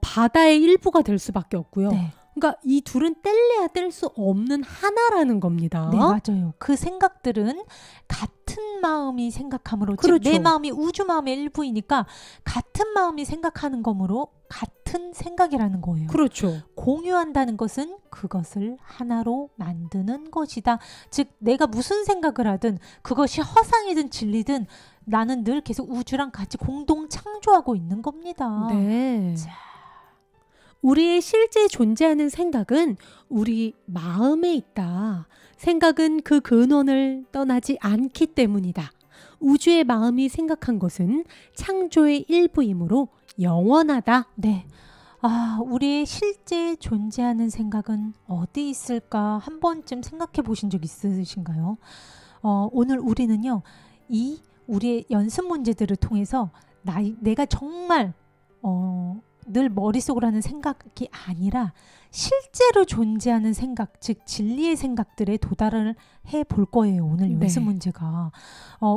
바다의 일부가 될 수밖에 없고요. 네. 그러니까 이 둘은 뗄래야 뗄 수 없는 하나라는 겁니다. 네, 맞아요. 그 생각들은 같은 마음이 생각함으로 즉 그렇죠. 내 마음이 우주 마음의 일부이니까 같은 마음이 생각하는 거므로 같은 생각이라는 거예요. 그렇죠. 공유한다는 것은 그것을 하나로 만드는 것이다. 즉 내가 무슨 생각을 하든 그것이 허상이든 진리든 나는 늘 계속 우주랑 같이 공동 창조하고 있는 겁니다. 네. 자. 우리의 실제 존재하는 생각은 우리 마음에 있다. 생각은 그 근원을 떠나지 않기 때문이다. 우주의 마음이 생각한 것은 창조의 일부이므로 영원하다. 네. 아, 우리의 실제 존재하는 생각은 어디 있을까 한 번쯤 생각해 보신 적 있으신가요? 오늘 우리는요, 이 우리의 연습 문제들을 통해서 내가 정말 늘 머릿속으로 하는 생각이 아니라 실제로 존재하는 생각, 즉 진리의 생각들에 도달을 해 볼 거예요. 오늘 연습 네. 문제가.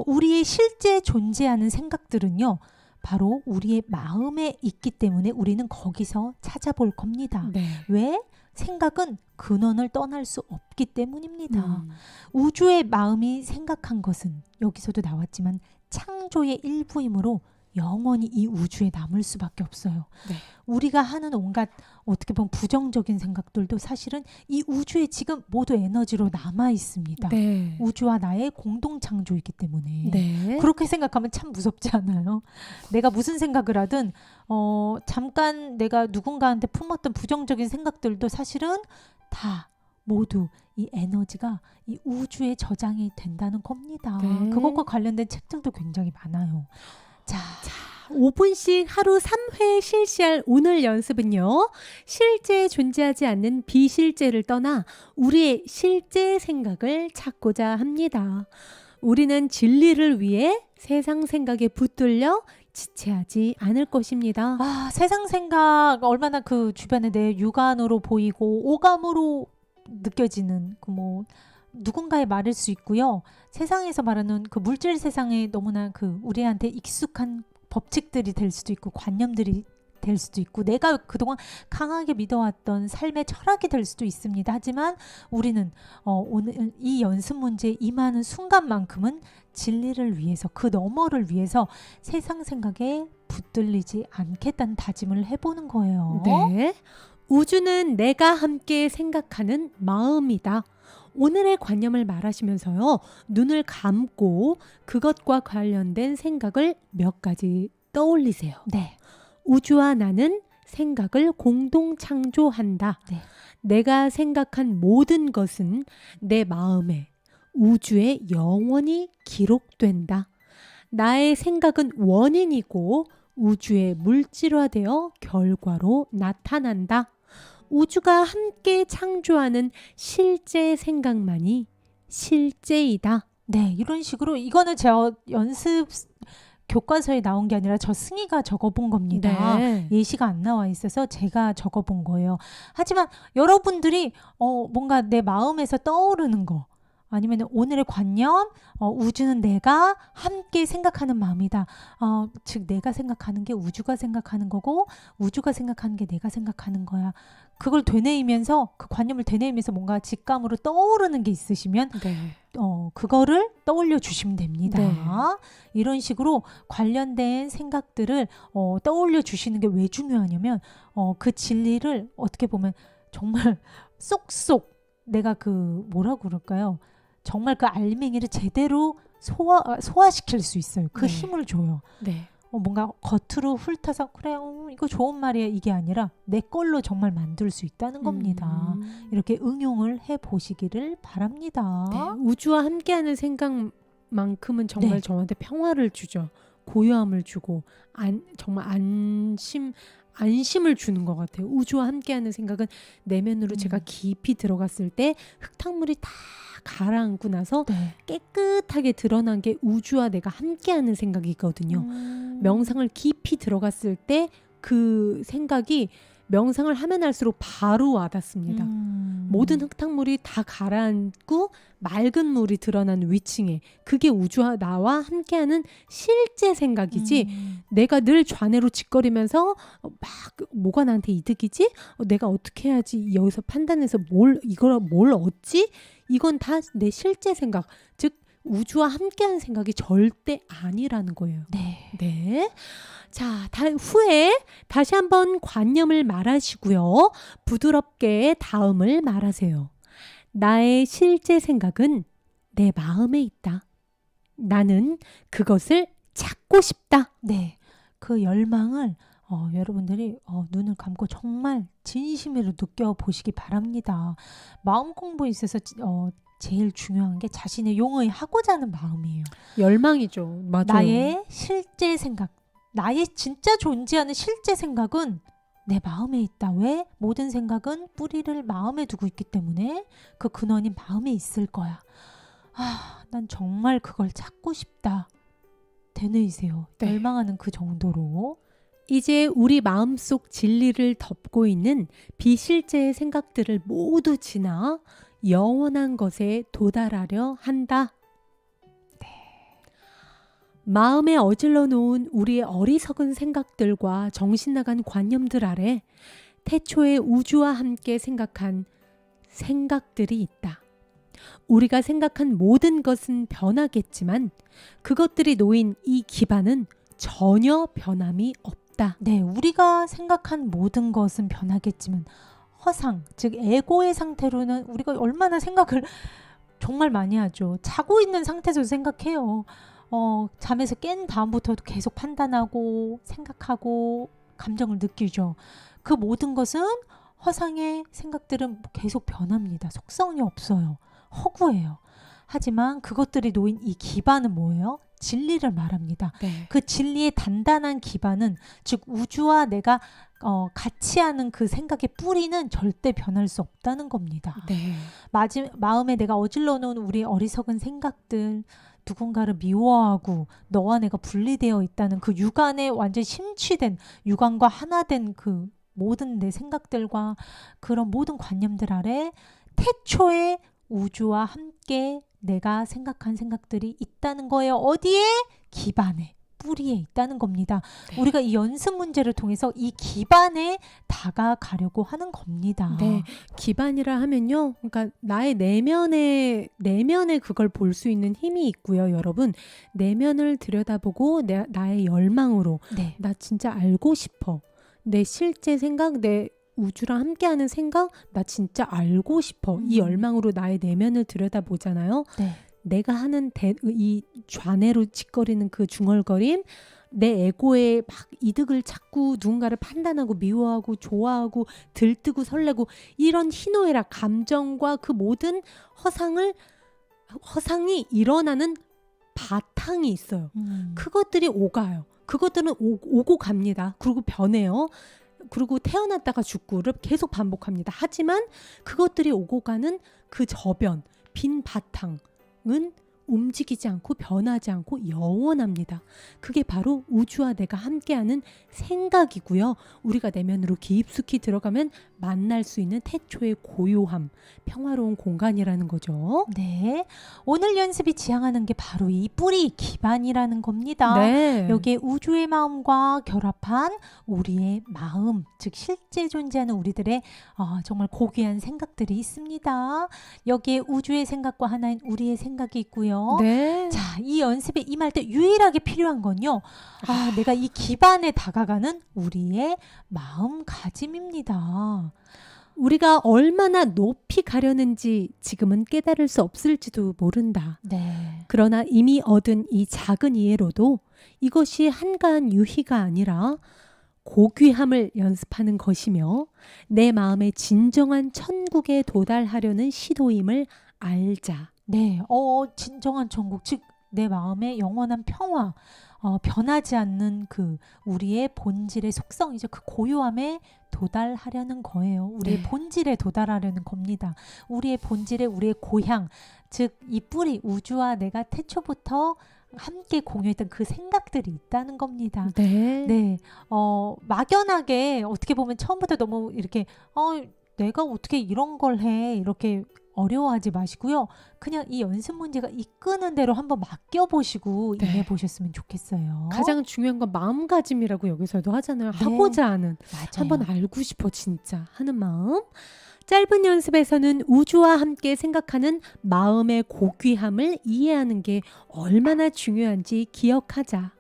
우리의 실제 존재하는 생각들은요. 바로 우리의 마음에 있기 때문에 우리는 거기서 찾아볼 겁니다. 네. 왜? 생각은 근원을 떠날 수 없기 때문입니다. 우주의 마음이 생각한 것은 여기서도 나왔지만 창조의 일부이므로 영원히 이 우주에 남을 수밖에 없어요. 네. 우리가 하는 온갖 어떻게 보면 부정적인 생각들도 사실은 이 우주에 지금 모두 에너지로 남아 있습니다. 네. 우주와 나의 공동 창조이기 때문에. 네. 그렇게 생각하면 참 무섭지 않아요? 내가 무슨 생각을 하든 잠깐 내가 누군가한테 품었던 부정적인 생각들도 사실은 다 모두 이 에너지가 이 우주에 저장이 된다는 겁니다. 네. 그것과 관련된 책들도 굉장히 많아요. 자, 5분씩 하루 3회 실시할 오늘 연습은요. 실제 존재하지 않는 비실제를 떠나 우리의 실제 생각을 찾고자 합니다. 우리는 진리를 위해 세상 생각에 붙들려 지체하지 않을 것입니다. 아, 세상 생각 얼마나 그 주변에 내 육안으로 보이고 오감으로 느껴지는 누군가의 말일 수 있고요. 세상에서 말하는 그 물질 세상에 너무나 그 우리한테 익숙한 법칙들이 될 수도 있고 관념들이 될 수도 있고 내가 그동안 강하게 믿어왔던 삶의 철학이 될 수도 있습니다. 하지만 우리는 오늘 이 연습 문제에 임하는 순간만큼은 진리를 위해서 그 너머를 위해서 세상 생각에 붙들리지 않겠다는 다짐을 해보는 거예요. 네. 우주는 내가 함께 생각하는 마음이다. 오늘의 관념을 말하시면서요. 눈을 감고 그것과 관련된 생각을 몇 가지 떠올리세요. 네. 우주와 나는 생각을 공동 창조한다. 네. 내가 생각한 모든 것은 내 마음에 우주에 영원히 기록된다. 나의 생각은 원인이고 우주의 물질화되어 결과로 나타난다. 우주가 함께 창조하는 실제 생각만이 실제이다. 네, 이런 식으로 이거는 제가 연습 교과서에 나온 게 아니라 저 승희가 적어본 겁니다. 네. 예시가 안 나와 있어서 제가 적어본 거예요. 하지만 여러분들이 뭔가 내 마음에서 떠오르는 거 아니면 오늘의 관념, 우주는 내가 함께 생각하는 마음이다. 즉 내가 생각하는 게 우주가 생각하는 거고 우주가 생각하는 게 내가 생각하는 거야. 그걸 되뇌이면서 그 관념을 되뇌이면서 뭔가 직감으로 떠오르는 게 있으시면 네. 그거를 떠올려 주시면 됩니다. 네. 이런 식으로 관련된 생각들을 떠올려 주시는 게 왜 중요하냐면 그 진리를 어떻게 보면 정말 쏙쏙 내가 그 뭐라고 그럴까요? 정말 그 알맹이를 제대로 소화시킬 수 있어요. 그 네. 힘을 줘요. 네. 뭔가 겉으로 훑어서 그래 이거 좋은 말이야 이게 아니라 내 걸로 정말 만들 수 있다는 겁니다. 이렇게 응용을 해보시기를 바랍니다. 네. 우주와 함께하는 생각만큼은 정말 네. 저한테 평화를 주죠. 고요함을 주고 정말 안심을 주는 것 같아요. 우주와 함께하는 생각은 내면으로 제가 깊이 들어갔을 때 흙탕물이 다 가라앉고 나서 네. 깨끗하게 드러난 게 우주와 내가 함께하는 생각이거든요. 명상을 깊이 들어갔을 때 그 생각이 명상을 하면 할수록 바로 와닿습니다. 모든 흙탕물이 다 가라앉고 맑은 물이 드러난 위층에 그게 우주와 나와 함께하는 실제 생각이지 내가 늘 좌뇌로 짓거리면서 막 뭐가 나한테 이득이지? 내가 어떻게 해야지 여기서 판단해서 뭘 얻지? 이건 다 내 실제 생각 즉 우주와 함께하는 생각이 절대 아니라는 거예요. 네. 네. 자, 후에 다시 한번 관념을 말하시고요. 부드럽게 다음을 말하세요. 나의 실제 생각은 내 마음에 있다. 나는 그것을 찾고 싶다. 네. 그 열망을 여러분들이 눈을 감고 정말 진심으로 느껴보시기 바랍니다. 마음 공부에 있어서 제일 중요한 게 자신의 용의하고자 하는 마음이에요. 열망이죠. 맞아요. 나의 실제 생각, 나의 진짜 존재하는 실제 생각은 내 마음에 있다. 왜? 모든 생각은 뿌리를 마음에 두고 있기 때문에 그 근원이 마음에 있을 거야. 난 정말 그걸 찾고 싶다. 되뇌이세요. 네. 열망하는 그 정도로. 이제 우리 마음속 진리를 덮고 있는 비실제의 생각들을 모두 지나 영원한 것에 도달하려 한다. 마음에 어질러 놓은 우리의 어리석은 생각들과 정신나간 관념들 아래 태초에 우주와 함께 생각한 생각들이 있다. 우리가 생각한 모든 것은 변하겠지만 그것들이 놓인 이 기반은 전혀 변함이 없다. 네, 우리가 생각한 모든 것은 변하겠지만 허상, 즉 에고의 상태로는 우리가 얼마나 생각을 정말 많이 하죠. 자고 있는 상태에서 생각해요. 잠에서 깬 다음부터도 계속 판단하고 생각하고 감정을 느끼죠. 그 모든 것은 허상의 생각들은 계속 변합니다. 속성이 없어요. 허구예요. 하지만 그것들이 놓인 이 기반은 뭐예요? 진리를 말합니다. 네. 그 진리의 단단한 기반은 즉 우주와 내가 같이 하는 그 생각의 뿌리는 절대 변할 수 없다는 겁니다. 네. 마음에 내가 어질러 놓은 우리 어리석은 생각들, 누군가를 미워하고 너와 내가 분리되어 있다는 그 육안에 완전히 심취된 육안과 하나 된 그 모든 내 생각들과 그런 모든 관념들 아래 태초에 우주와 함께 내가 생각한 생각들이 있다는 거예요. 어디에? 기반에, 뿌리에 있다는 겁니다. 네. 우리가 이 연습 문제를 통해서 이 기반에 다가가려고 하는 겁니다. 네, 기반이라 하면요. 그러니까 나의 내면에 그걸 볼 수 있는 힘이 있고요, 여러분. 내면을 들여다보고 나의 열망으로 네. 나 진짜 알고 싶어. 내 실제 생각, 내 우주랑 함께하는 생각, 나 진짜 알고 싶어. 이 열망으로 나의 내면을 들여다보잖아요. 네. 내가 하는 이 좌뇌로 짓거리는 그 중얼거림, 내 에고에 막 이득을 찾고 누군가를 판단하고 미워하고 좋아하고 들뜨고 설레고 이런 희노애락 감정과 그 모든 허상이 일어나는 바탕이 있어요. 그것들이 오가요. 그것들은 오고 갑니다. 그리고 변해요. 그리고 태어났다가 죽고를 계속 반복합니다. 하지만 그것들이 오고 가는 그 저변, 빈 바탕은 움직이지 않고 변하지 않고 영원합니다. 그게 바로 우주와 내가 함께하는 생각이고요. 우리가 내면으로 깊숙이 들어가면 만날 수 있는 태초의 고요함, 평화로운 공간이라는 거죠. 네. 오늘 연습이 지향하는 게 바로 이 뿌리 기반이라는 겁니다. 네. 여기에 우주의 마음과 결합한 우리의 마음, 즉 실제 존재하는 우리들의 정말 고귀한 생각들이 있습니다. 여기에 우주의 생각과 하나인 우리의 생각이 있고요. 네. 자, 이 연습에 임할 때 유일하게 필요한 건요. 내가 이 기반에 다가가는 우리의 마음가짐입니다. 우리가 얼마나 높이 가려는지 지금은 깨달을 수 없을지도 모른다. 네. 그러나 이미 얻은 이 작은 이해로도 이것이 한가한 유희가 아니라 고귀함을 연습하는 것이며 내 마음의 진정한 천국에 도달하려는 시도임을 알자. 네. 진정한 천국, 즉 내 마음의 영원한 평화, 변하지 않는 그 우리의 본질의 속성이죠. 그 고요함에 도달하려는 거예요. 우리의 네. 본질에 도달하려는 겁니다. 우리의 본질에 우리의 고향, 즉 이 뿌리, 우주와 내가 태초부터 함께 공유했던 그 생각들이 있다는 겁니다. 네. 네. 막연하게 어떻게 보면 처음부터 너무 이렇게 내가 어떻게 이런 걸 해, 이렇게 어려워하지 마시고요. 그냥 이 연습 문제가 이끄는 대로 한번 맡겨보시고 네. 임해보셨으면 좋겠어요. 가장 중요한 건 마음가짐이라고 여기서도 하잖아요. 네. 하고자 하는, 맞아요. 한번 알고 싶어 진짜 하는 마음. 짧은 연습에서는 우주와 함께 생각하는 마음의 고귀함을 이해하는 게 얼마나 중요한지 기억하자.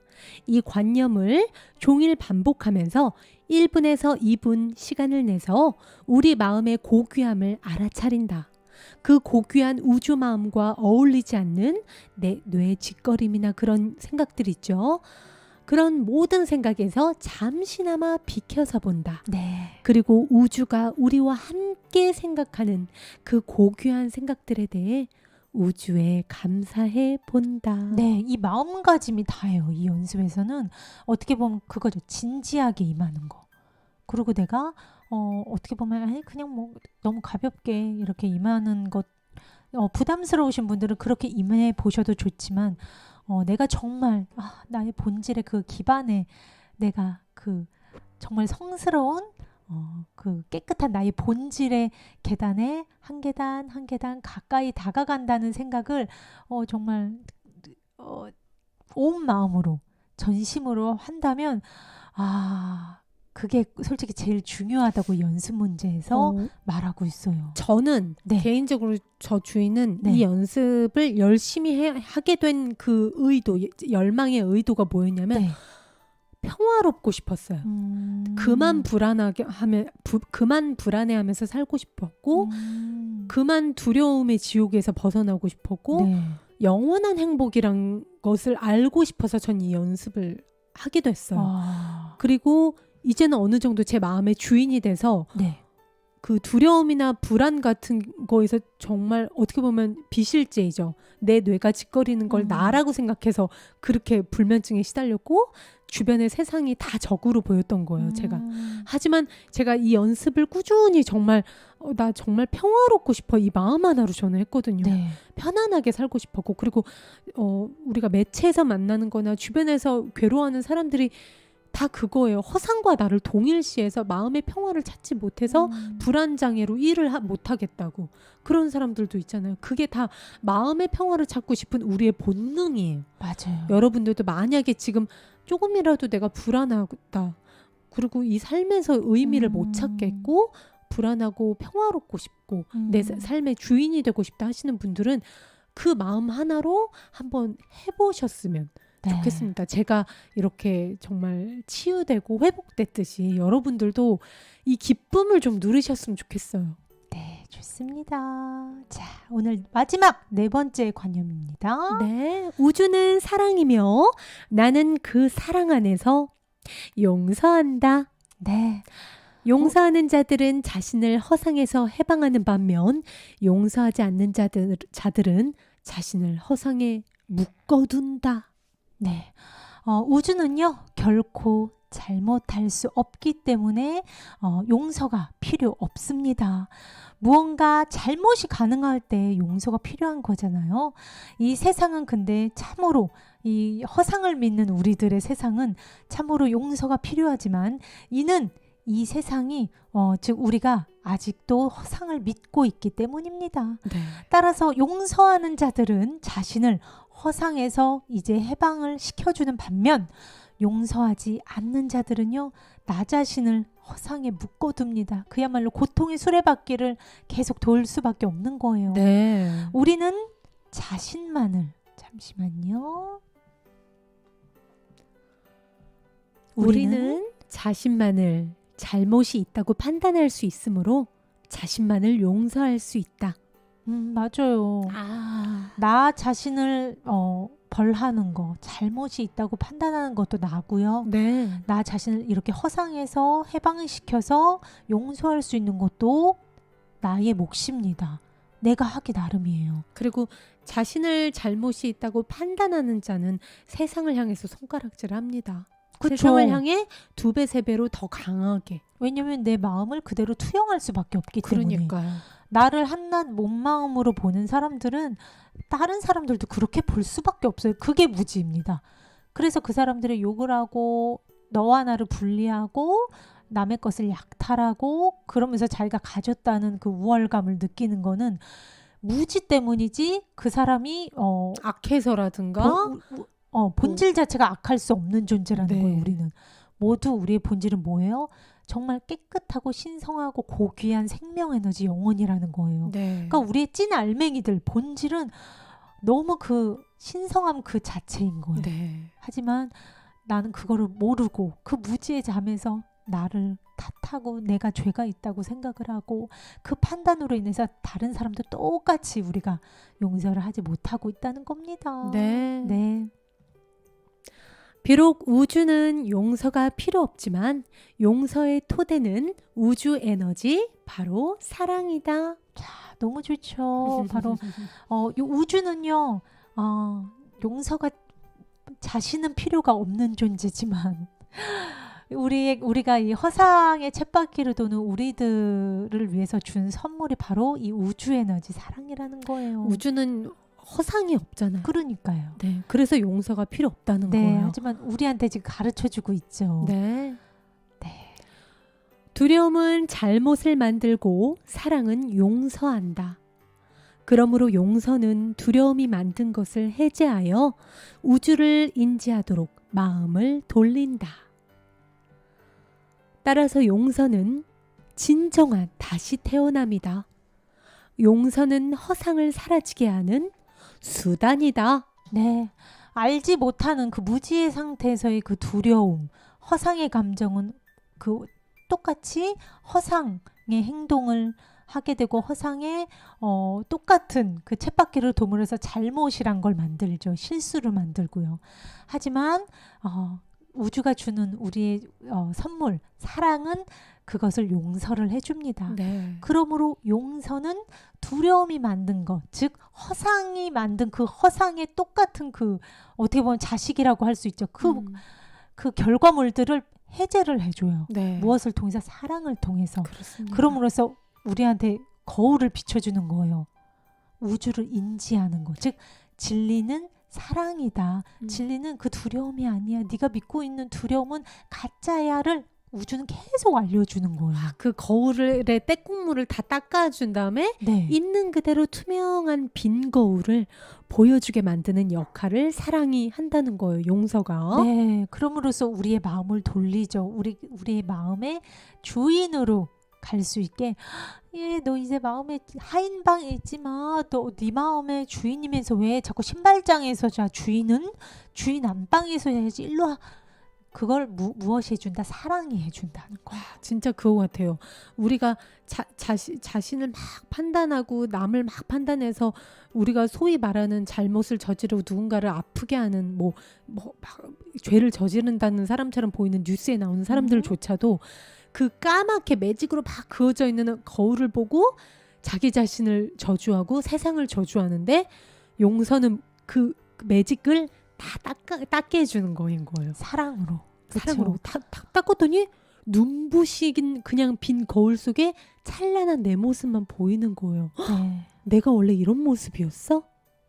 이 관념을 종일 반복하면서 1분에서 2분 시간을 내서 우리 마음의 고귀함을 알아차린다. 그 고귀한 우주 마음과 어울리지 않는 내 뇌의 짓거림이나 그런 생각들 있죠. 그런 모든 생각에서 잠시나마 비켜서 본다. 네. 그리고 우주가 우리와 함께 생각하는 그 고귀한 생각들에 대해 우주에 감사해 본다. 네, 이 마음가짐이 다예요. 이 연습에서는 어떻게 보면 그거죠. 진지하게 임하는 거. 그리고 내가 어떻게 보면 그냥 뭐 너무 가볍게 이렇게 임하는 것, 부담스러우신 분들은 그렇게 임해 보셔도 좋지만 내가 정말 나의 본질의 그 기반에 내가 그 정말 성스러운 그 깨끗한 나의 본질의 계단에 한 계단 한 계단 가까이 다가간다는 생각을 정말 온 마음으로 전심으로 한다면 그게 솔직히 제일 중요하다고 연습 문제에서 말하고 있어요. 저는 네. 개인적으로 저 주인은 네. 이 연습을 열심히 하게 된 그 의도, 열망의 의도가 뭐였냐면 네. 평화롭고 싶었어요. 그만 불안해하면서 살고 싶었고 그만 두려움의 지옥에서 벗어나고 싶었고 네. 영원한 행복이란 것을 알고 싶어서 전 이 연습을 하기도 했어요. 그리고 이제는 어느 정도 제 마음의 주인이 돼서 네. 그 두려움이나 불안 같은 거에서 정말 어떻게 보면 비실제이죠. 내 뇌가 짓거리는 걸 나라고 생각해서 그렇게 불면증에 시달렸고 주변의 세상이 다 적으로 보였던 거예요. 제가. 하지만 제가 이 연습을 꾸준히 정말 나 정말 평화롭고 싶어 이 마음 하나로 저는 했거든요. 네. 편안하게 살고 싶었고 그리고 우리가 매체에서 만나는 거나 주변에서 괴로워하는 사람들이 다 그거예요. 허상과 나를 동일시해서 마음의 평화를 찾지 못해서 불안장애로 일을 못하겠다고 그런 사람들도 있잖아요. 그게 다 마음의 평화를 찾고 싶은 우리의 본능이에요. 맞아요. 여러분들도 만약에 지금 조금이라도 내가 불안하다 그리고 이 삶에서 의미를 못 찾겠고 불안하고 평화롭고 싶고 내 삶의 주인이 되고 싶다 하시는 분들은 그 마음 하나로 한번 해보셨으면 좋겠습니다. 제가 이렇게 정말 치유되고 회복됐듯이 여러분들도 이 기쁨을 좀 누리셨으면 좋겠어요. 네, 좋습니다. 자, 오늘 마지막 4번째 관념입니다. 네, 우주는 사랑이며 나는 그 사랑 안에서 용서한다. 네. 용서하는 자들은 자신을 허상에서 해방하는 반면 용서하지 않는 자들은 자신을 허상에 묶어둔다. 네. 우주는요, 결코 잘못할 수 없기 때문에 용서가 필요 없습니다. 무언가 잘못이 가능할 때 용서가 필요한 거잖아요. 이 세상은 근데 참으로 이 허상을 믿는 우리들의 세상은 참으로 용서가 필요하지만 이는 이 세상이 즉 우리가 아직도 허상을 믿고 있기 때문입니다. 네. 따라서 용서하는 자들은 자신을 허상에서 이제 해방을 시켜주는 반면 용서하지 않는 자들은요 나 자신을 허상에 묶어둡니다. 그야말로 고통의 수레바퀴를 계속 돌 수밖에 없는 거예요. 네. 우리는 자신만을 잠시만요. 우리는 자신만을 잘못이 있다고 판단할 수 있으므로 자신만을 용서할 수 있다. 맞아요. 나 자신을 벌하는 거, 잘못이 있다고 판단하는 것도 나고요. 네. 나 자신을 이렇게 허상에서 해방시켜서 용서할 수 있는 것도 나의 몫입니다. 내가 하기 나름이에요. 그리고 자신을 잘못이 있다고 판단하는 자는 세상을 향해서 손가락질을 합니다. 그쵸? 세상을 향해 2배, 3배로 더 강하게. 왜냐면 내 마음을 그대로 투영할 수밖에 없기 때문에. 그러니까요. 나를 한낱 몸마음으로 보는 사람들은 다른 사람들도 그렇게 볼 수밖에 없어요. 그게 무지입니다. 그래서 그 사람들의 욕을 하고 너와 나를 분리하고 남의 것을 약탈하고 그러면서 자기가 가졌다는 그 우월감을 느끼는 거는 무지 때문이지 그 사람이 악해서라든가 본질 자체가 악할 수 없는 존재라는 네. 거예요. 우리는 모두 우리의 본질은 뭐예요? 정말 깨끗하고 신성하고 고귀한 생명 에너지 영혼이라는 거예요. 네. 그러니까 우리의 찐 알맹이들 본질은 너무 그 신성함 그 자체인 거예요. 네. 하지만 나는 그거를 모르고 그 무지의 잠에서 나를 탓하고 내가 죄가 있다고 생각을 하고 그 판단으로 인해서 다른 사람도 똑같이 우리가 용서를 하지 못하고 있다는 겁니다. 네. 네. 비록 우주는 용서가 필요 없지만 용서의 토대는 우주 에너지 바로 사랑이다. 너무 좋죠. 바로 이 우주는요. 용서가 자신은 필요가 없는 존재지만 우리가 이 허상의 쳇바퀴를 도는 우리들을 위해서 준 선물이 바로 이 우주 에너지 사랑이라는 거예요. 우주는 허상이 없잖아요. 그러니까요. 네. 그래서 용서가 필요 없다는 네, 거예요. 하지만 우리한테 지금 가르쳐주고 있죠. 네. 네. 두려움은 잘못을 만들고 사랑은 용서한다. 그러므로 용서는 두려움이 만든 것을 해제하여 우주를 인지하도록 마음을 돌린다. 따라서 용서는 진정한 다시 태어남이다. 용서는 허상을 사라지게 하는 수단이다. 네. 알지 못하는 그 무지의 상태에서의 그 두려움, 허상의 감정은 그 똑같이 허상의 행동을 하게 되고 허상의 똑같은 그 쳇바퀴를 도물어서 잘못이란 걸 만들죠. 실수를 만들고요. 하지만 우주가 주는 우리의 선물, 사랑은 그것을 용서를 해줍니다. 네. 그러므로 용서는 두려움이 만든 것, 즉 허상이 만든 그 허상의 똑같은 그 어떻게 보면 자식이라고 할 수 있죠. 그 결과물들을 해제를 해줘요. 네. 무엇을 통해서? 사랑을 통해서. 그렇습니다. 그럼으로써 우리한테 거울을 비춰주는 거예요. 우주를 인지하는 것, 즉 진리는 사랑이다. 진리는 그 두려움이 아니야. 네가 믿고 있는 두려움은 가짜야를 우주는 계속 알려주는 거예요. 그 거울에 때국물을 다 닦아준 다음에 네. 있는 그대로 투명한 빈 거울을 보여주게 만드는 역할을 사랑이 한다는 거예요. 용서가. 네. 그럼으로써 우리의 마음을 돌리죠. 우리의 마음의 주인으로 갈 수 있게 너 이제 마음에 하인방에 있지 마. 너 네 마음의 주인이면서 왜 자꾸 신발장에서 주인은 주인 안방에서 해야지. 일로 와. 그걸 무엇이 해준다? 사랑이 해준다는 거야. 진짜 그거 같아요. 우리가 자신을 막 판단하고 남을 막 판단해서 우리가 소위 말하는 잘못을 저지르고 누군가를 아프게 하는 막 죄를 저지른다는 사람처럼 보이는 뉴스에 나오는 사람들조차도 그 까맣게 매직으로 막 그어져 있는 거울을 보고 자기 자신을 저주하고 세상을 저주하는데 용서는 그 매직을 다 닦게 해주는 거인 거예요. 사랑으로. 사랑으로 탁 닦았더니 눈부시긴 그냥 빈 거울 속에 찬란한 내 모습만 보이는 거예요. 네. 내가 원래 이런 모습이었어?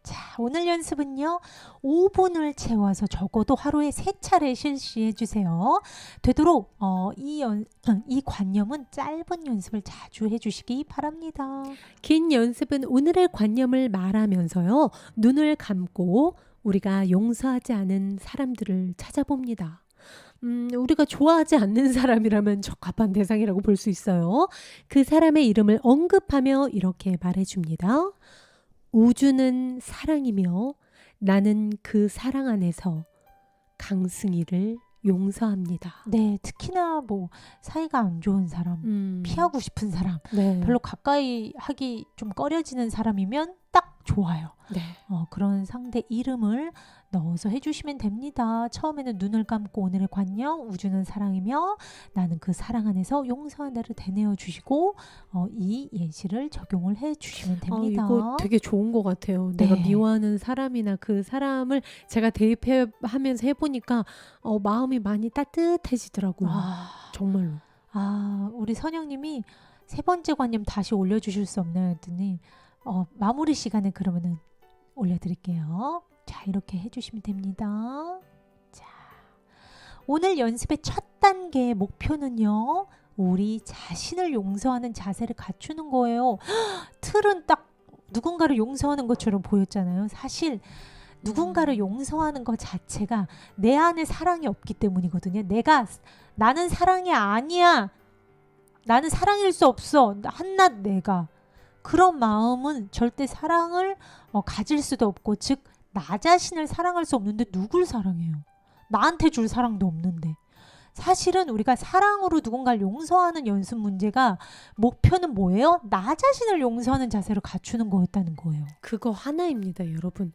자, 오늘 연습은요. 5분을 채워서 적어도 하루에 3차례 실시해 주세요. 되도록 이 관념은 짧은 연습을 자주 해주시기 바랍니다. 긴 연습은 오늘의 관념을 말하면서요. 눈을 감고 우리가 용서하지 않은 사람들을 찾아봅니다. 우리가 좋아하지 않는 사람이라면 적합한 대상이라고 볼 수 있어요. 그 사람의 이름을 언급하며 이렇게 말해줍니다. 우주는 사랑이며 나는 그 사랑 안에서 강승희를 용서합니다. 네, 특히나 뭐 사이가 안 좋은 사람, 피하고 싶은 사람, 네. 별로 가까이 하기 좀 꺼려지는 사람이면 딱 좋아요. 네. 그런 상대 이름을 넣어서 해주시면 됩니다. 처음에는 눈을 감고 오늘의 관념, 우주는 사랑이며 나는 그 사랑 안에서 용서한다를 되뇌어 주시고 이 예시를 적용을 해주시면 됩니다. 이거 되게 좋은 것 같아요. 내가 네. 미워하는 사람이나 그 사람을 제가 대입하면서 해보니까 마음이 많이 따뜻해지더라고요. 정말로. 우리 선영님이 3번째 관념 다시 올려주실 수 없나요? 했더니 마무리 시간에 그러면은 올려드릴게요. 자, 이렇게 해주시면 됩니다. 자, 오늘 연습의 첫 단계의 목표는요. 우리 자신을 용서하는 자세를 갖추는 거예요. 틀은 딱 누군가를 용서하는 것처럼 보였잖아요. 사실 누군가를 용서하는 것 자체가 내 안에 사랑이 없기 때문이거든요. 나는 사랑이 아니야. 나는 사랑일 수 없어. 한낱 내가. 그런 마음은 절대 사랑을 가질 수도 없고, 즉 나 자신을 사랑할 수 없는데 누굴 사랑해요? 나한테 줄 사랑도 없는데. 사실은 우리가 사랑으로 누군가를 용서하는 연습 문제가 목표는 뭐예요? 나 자신을 용서하는 자세를 갖추는 거였다는 거예요. 그거 하나입니다, 여러분.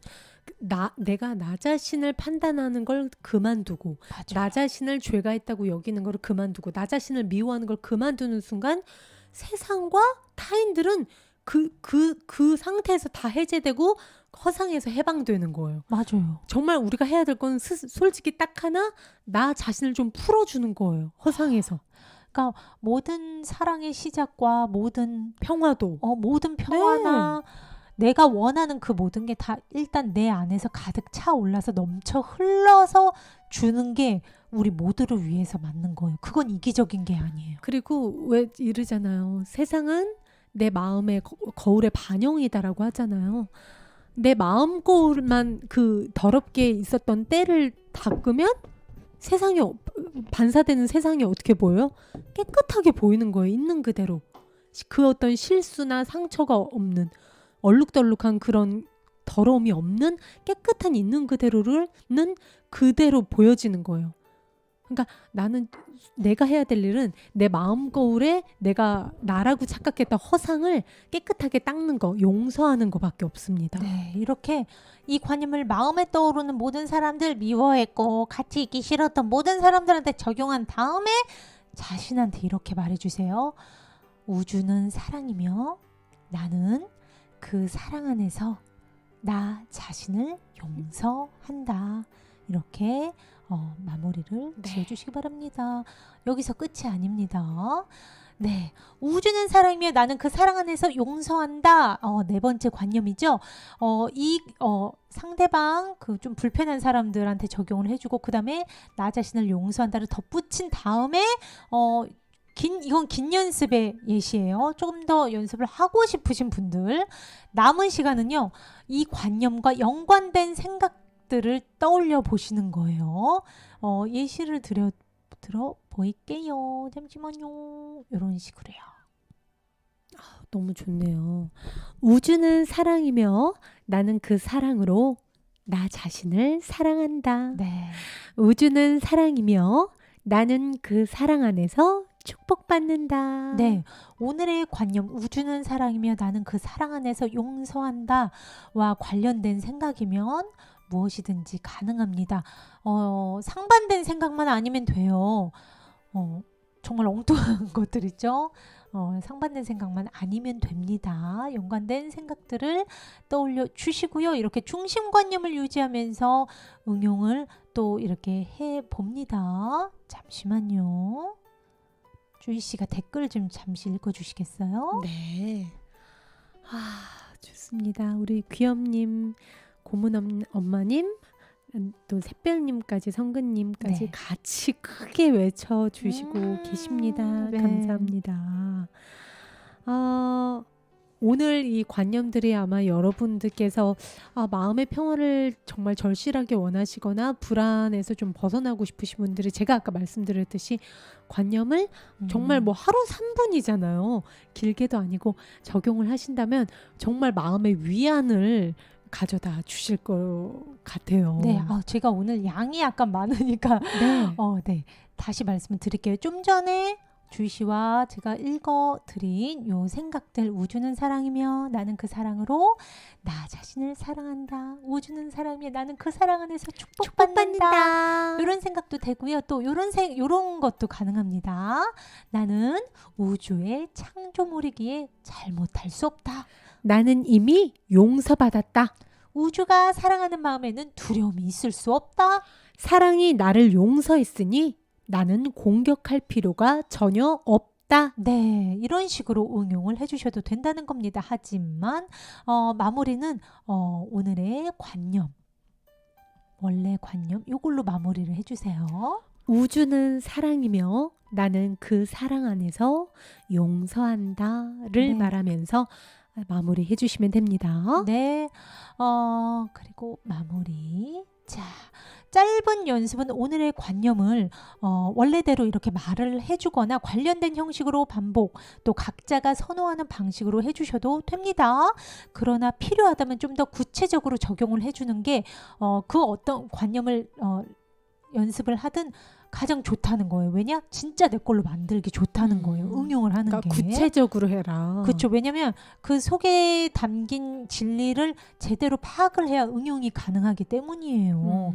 내가 나 자신을 판단하는 걸 그만두고 맞아요. 나 자신을 죄가 있다고 여기는 걸 그만두고 나 자신을 미워하는 걸 그만두는 순간 세상과 타인들은 그 상태에서 다 해제되고 허상에서 해방되는 거예요. 맞아요. 정말 우리가 해야 될 건 솔직히 딱 하나, 나 자신을 좀 풀어주는 거예요. 허상에서. 그러니까 모든 사랑의 시작과 모든 평화도. 모든 평화나 내가 원하는 그 모든 게 다 일단 내 안에서 가득 차올라서 넘쳐 흘러서 주는 게 우리 모두를 위해서 맞는 거예요. 그건 이기적인 게 아니에요. 그리고 왜 이러잖아요. 세상은 내 마음의 거울의 반영이다라고 하잖아요. 내 마음 거울만 그 더럽게 있었던 때를 닦으면 반사되는 세상이 어떻게 보여요? 깨끗하게 보이는 거예요. 있는 그대로. 그 어떤 실수나 상처가 없는 얼룩덜룩한 그런 더러움이 없는 깨끗한 있는 그대로는 그대로 보여지는 거예요. 그러니까 나는 내가 해야 될 일은 내 마음 거울에 내가 나라고 착각했던 허상을 깨끗하게 닦는 거, 용서하는 거밖에 없습니다. 네, 이렇게 이 관념을 마음에 떠오르는 모든 사람들, 미워했고 같이 있기 싫었던 모든 사람들한테 적용한 다음에 자신한테 이렇게 말해주세요. 우주는 사랑이며 나는 그 사랑 안에서 나 자신을 용서한다. 이렇게 마무리를 지어주시기 바랍니다. 여기서 끝이 아닙니다. 네, 우주는 사랑이며 나는 그 사랑 안에서 용서한다. 4번째 관념이죠. 상대방 그 좀 불편한 사람들한테 적용을 해주고 그 다음에 나 자신을 용서한다를 덧붙인 다음에 이건 긴 연습의 예시예요. 조금 더 연습을 하고 싶으신 분들 남은 시간은요. 이 관념과 연관된 생각들을 떠올려 보시는 거예요. 예시를 들어 보일게요. 잠시만요. 이런 식으로요. 너무 좋네요. 우주는 사랑이며 나는 그 사랑으로 나 자신을 사랑한다. 네. 우주는 사랑이며 나는 그 사랑 안에서 축복받는다. 네, 오늘의 관념 우주는 사랑이며 나는 그 사랑 안에서 용서한다와 관련된 생각이면 무엇이든지 가능합니다. 상반된 생각만 아니면 돼요. 정말 엉뚱한 것들 있죠. 상반된 생각만 아니면 됩니다. 연관된 생각들을 떠올려 주시고요. 이렇게 중심관념을 유지하면서 응용을 또 이렇게 해 봅니다. 잠시만요. 주희 씨가 댓글 좀 잠시 읽어주시겠어요? 네. 좋습니다. 우리 귀염님, 고문 엄마님, 또 샛별님까지 성근님까지 네. 같이 크게 외쳐주시고 계십니다. 네. 감사합니다. 오늘 이 관념들이 아마 여러분들께서 마음의 평화를 정말 절실하게 원하시거나 불안에서 좀 벗어나고 싶으신 분들이 제가 아까 말씀드렸듯이 관념을 정말 뭐 하루 3분이잖아요. 길게도 아니고 적용을 하신다면 정말 마음의 위안을 가져다 주실 것 같아요. 네, 제가 오늘 양이 약간 많으니까 네. 네, 다시 말씀을 드릴게요. 좀 전에 주희 씨와 제가 읽어드린 요 생각들, 우주는 사랑이며 나는 그 사랑으로 나 자신을 사랑한다. 우주는 사랑이며 나는 그 사랑 안에서 축복받는다. 이런 생각도 되고요. 또 요런 것도 가능합니다. 나는 우주의 창조물이기에 잘못할 수 없다. 나는 이미 용서받았다. 우주가 사랑하는 마음에는 두려움이 있을 수 없다. 사랑이 나를 용서했으니 나는 공격할 필요가 전혀 없다. 네, 이런 식으로 응용을 해주셔도 된다는 겁니다. 하지만 마무리는 오늘의 관념, 원래 관념 이걸로 마무리를 해주세요. 우주는 사랑이며 나는 그 사랑 안에서 용서한다를 네. 말하면서 마무리 해주시면 됩니다. 네, 그리고 마무리. 자, 짧은 연습은 오늘의 관념을 원래대로 이렇게 말을 해주거나 관련된 형식으로 반복, 또 각자가 선호하는 방식으로 해주셔도 됩니다. 그러나 필요하다면 좀 더 구체적으로 적용을 해주는 게 그 어떤 관념을 연습을 하든 가장 좋다는 거예요. 왜냐? 진짜 내 걸로 만들기 좋다는 거예요. 응용을 하는 그러니까 게. 구체적으로 해라. 그렇죠. 왜냐면 그 속에 담긴 진리를 제대로 파악을 해야 응용이 가능하기 때문이에요.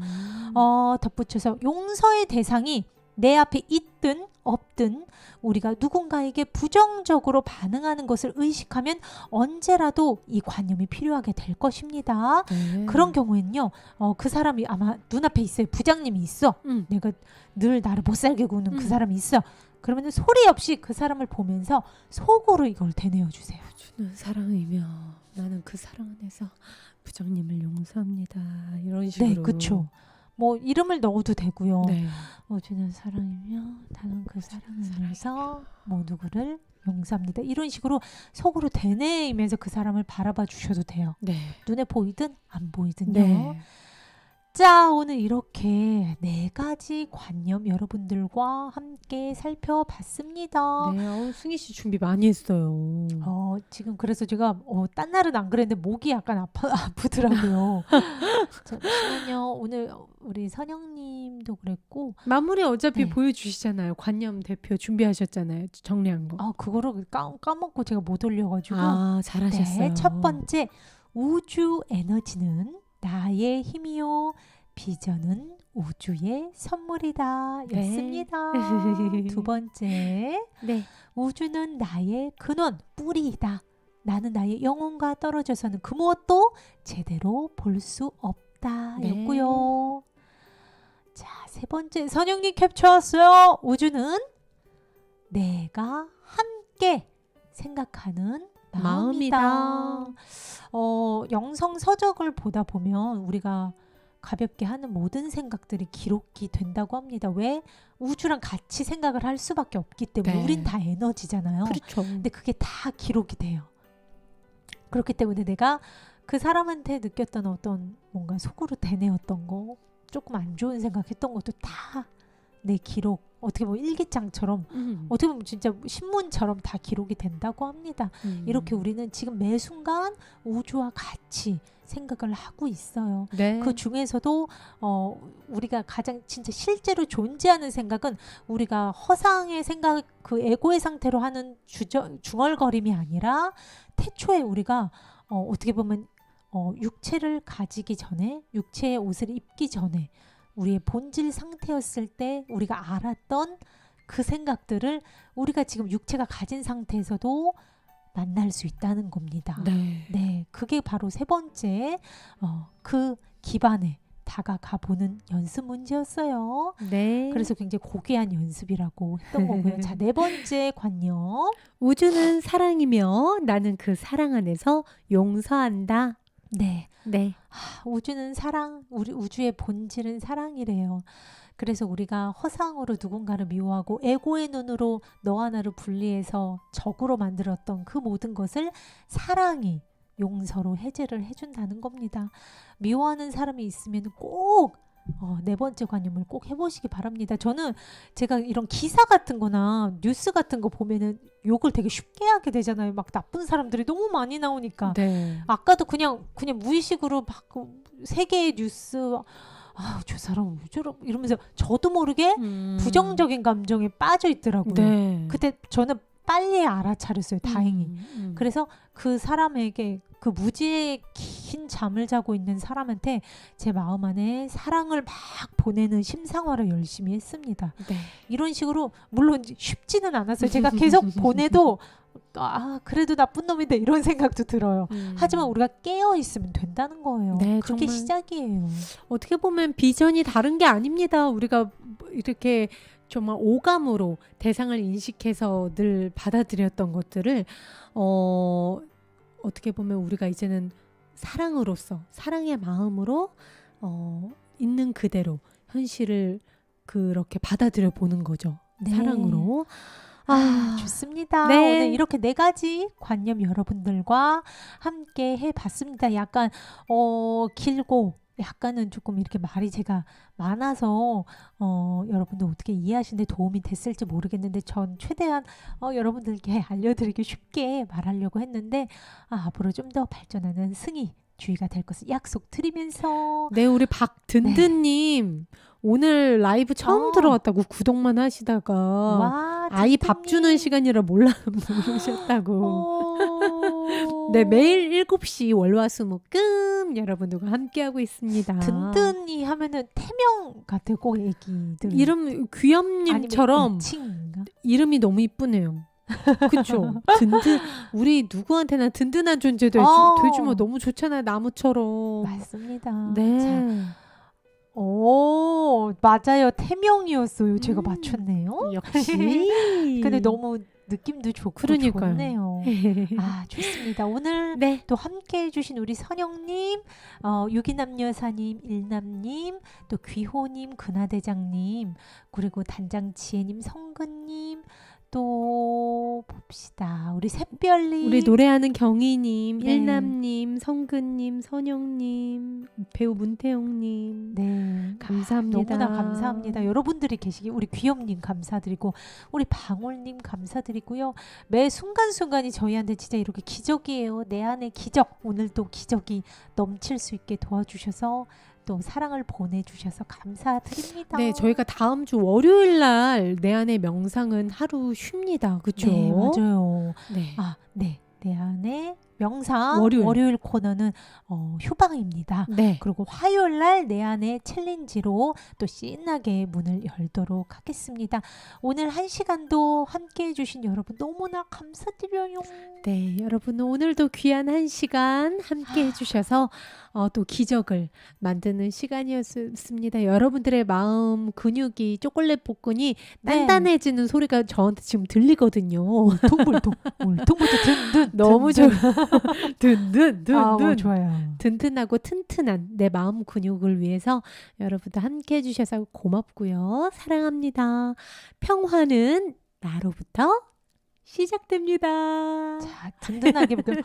덧붙여서 용서의 대상이 내 앞에 있든 없든 우리가 누군가에게 부정적으로 반응하는 것을 의식하면 언제라도 이 관념이 필요하게 될 것입니다. 네. 그런 경우에는요, 그 사람이 아마 눈앞에 있어요. 부장님이 있어. 내가 늘 나를 못 살게 구는 그 사람이 있어. 그러면 소리 없이 그 사람을 보면서 속으로 이걸 되뇌어 주세요. 우주는 사랑이며 나는 그 사랑 안에서 부장님을 용서합니다. 이런 식으로. 네, 그렇죠. 뭐 이름을 넣어도 되고요. 네. 우주는 사랑이며 나는 그 사랑 안에서 뭐 누구를 용서합니다. 이런 식으로 속으로 되뇌이면서 그 사람을 바라봐 주셔도 돼요. 네. 눈에 보이든 안 보이든요. 네. 자, 오늘 이렇게 4가지 관념 여러분들과 함께 살펴봤습니다. 네. 승희 씨 준비 많이 했어요. 지금 그래서 제가 딴 날은 안 그랬는데 목이 약간 아프더라고요. 잠시만요. 오늘 우리 선영님도 그랬고 마무리 어차피 네. 보여주시잖아요. 관념 대표 준비하셨잖아요. 정리한 거. 그거를 까먹고 제가 못 올려가지고. 잘하셨어요. 네, 첫 번째, 우주 에너지는 나의 힘이요, 비전은 우주의 선물이다 네. 였습니다. 두 번째, 네. 우주는 나의 근원, 뿌리이다. 나는 나의 영혼과 떨어져서는 그 무엇도 제대로 볼 수 없다 네. 였고요. 자, 세 번째, 선영님 캡처했어요. 우주는 내가 함께 생각하는 마음이다. 영성 서적을 보다 보면 우리가 가볍게 하는 모든 생각들이 기록이 된다고 합니다. 왜? 우주랑 같이 생각을 할 수밖에 없기 때문에. 네. 우린 다 에너지잖아요. 그렇죠. 근데 그게 다 기록이 돼요. 그렇기 때문에 내가 그 사람한테 느꼈던 어떤 뭔가 속으로 되뇌었던 거, 조금 안 좋은 생각했던 것도 다 내 기록, 어떻게 보면 일기장처럼, 어떻게 보면 진짜 신문처럼 다 기록이 된다고 합니다. 이렇게 우리는 지금 매 순간 우주와 같이 생각을 하고 있어요. 네. 그 중에서도 우리가 가장 진짜 실제로 존재하는 생각은 우리가 허상의 생각, 그 에고의 상태로 하는 중얼거림이 아니라 태초에 우리가 어떻게 보면 육체를 가지기 전에, 육체의 옷을 입기 전에 우리의 본질 상태였을 때 우리가 알았던 그 생각들을 우리가 지금 육체가 가진 상태에서도 만날 수 있다는 겁니다. 네. 네, 그게 바로 세 번째 그 기반에 다가가 보는 연습 문제였어요. 네. 그래서 굉장히 고귀한 연습이라고 했던 거고요. 자, 네 번째 관념. 우주는 사랑이며 나는 그 사랑 안에서 용서한다. 네, 네. 우주는 사랑, 우리 우주의 본질은 사랑이래요. 그래서 우리가 허상으로 누군가를 미워하고 에고의 눈으로 너와 나를 분리해서 적으로 만들었던 그 모든 것을 사랑이 용서로 해제를 해준다는 겁니다. 미워하는 사람이 있으면 꼭 네 번째 관념을 꼭 해보시기 바랍니다. 저는 제가 이런 기사 같은 거나 뉴스 같은 거 보면은 욕을 되게 쉽게 하게 되잖아요. 막 나쁜 사람들이 너무 많이 나오니까. 네. 아까도 그냥 무의식으로 막 세계의 뉴스 저 사람 왜 저러 이러면서 저도 모르게 부정적인 감정에 빠져 있더라고요. 네. 그때 저는 빨리 알아차렸어요. 다행히. 그래서 그 사람에게 그 무지의 긴 잠을 자고 있는 사람한테 제 마음 안에 사랑을 막 보내는 심상화를 열심히 했습니다. 네. 이런 식으로 물론 쉽지는 않았어요. 제가 계속 보내도 그래도 나쁜 놈인데 이런 생각도 들어요. 하지만 우리가 깨어 있으면 된다는 거예요. 네, 그게 정말 시작이에요. 어떻게 보면 비전이 다른 게 아닙니다. 우리가 이렇게 정말 오감으로 대상을 인식해서 늘 받아들였던 것들을 어떻게 보면 우리가 이제는 사랑으로서 사랑의 마음으로 있는 그대로 현실을 그렇게 받아들여 보는 거죠. 네. 사랑으로. 좋습니다. 네. 오늘 이렇게 네 가지 관념 여러분들과 함께 해봤습니다. 약간 길고 약간은 조금 이렇게 말이 제가 많아서 여러분들 어떻게 이해하시는데 도움이 됐을지 모르겠는데 전 최대한 여러분들께 알려드리기 쉽게 말하려고 했는데 앞으로 좀 더 발전하는 승희 주의가 될 것을 약속드리면서 네, 우리 박든든님 오늘 라이브 처음 들어왔다고 구독만 하시다가 와, 아이 밥 든든님. 주는 시간이라 모르셨다고. 네, 매일 7시 월화수목금 여러분들과 함께하고 있습니다. 든든히 하면은 태명 같아요. 꼭 애기들 이름 귀염님처럼 아니면 애칭인가? 이름이 너무 이쁘네요. 그쵸? 우리 누구한테나 든든한 존재 돼주면 너무 좋잖아요. 나무처럼. 맞습니다. 네. 자, 맞아요. 태명이었어요. 제가 맞췄네요. 역시. 근데 너무 느낌도 좋고 그러니까요. 좋네요. 좋습니다. 오늘 네. 또 함께 해주신 우리 선영님, 유기남여사님, 일남님, 또 귀호님, 근하대장님, 그리고 단장지혜님, 성근님, 또 봅시다. 우리 샛별님, 우리 노래하는 경희님, 네. 일남님, 성근님, 선영님, 배우 문태용님. 네, 감사합니다. 너무나 감사합니다. 여러분들이 계시기 우리 귀염님 감사드리고 우리 방울님 감사드리고요. 매 순간순간이 저희한테 진짜 이렇게 기적이에요. 내 안에 기적. 오늘도 기적이 넘칠 수 있게 도와주셔서 또 사랑을 보내주셔서 감사드립니다. 네, 저희가 다음 주 월요일 날 내 안의 명상은 하루 쉽니다. 그렇죠? 네, 맞아요. 네. 네. 내 안에 명상 월요일. 월요일 코너는 휴방입니다. 네. 그리고 화요일 날 내 안에 챌린지로 또 신나게 문을 열도록 하겠습니다. 오늘 1시간도 함께 해주신 여러분 너무나 감사드려요. 네, 여러분 오늘도 귀한 1시간 함께 해주셔서 또 기적을 만드는 시간이었습니다. 여러분들의 마음 근육이 초콜릿 복근이 단단해지는 소리가 저한테 지금 들리거든요. 울퉁불퉁 든든 너무 좋아요. 든든 좋아요. 든든하고 튼튼한 내 마음 근육을 위해서 여러분도 함께 해주셔서 고맙고요. 사랑합니다. 평화는 나로부터 시작됩니다. 자, 든든하게 든든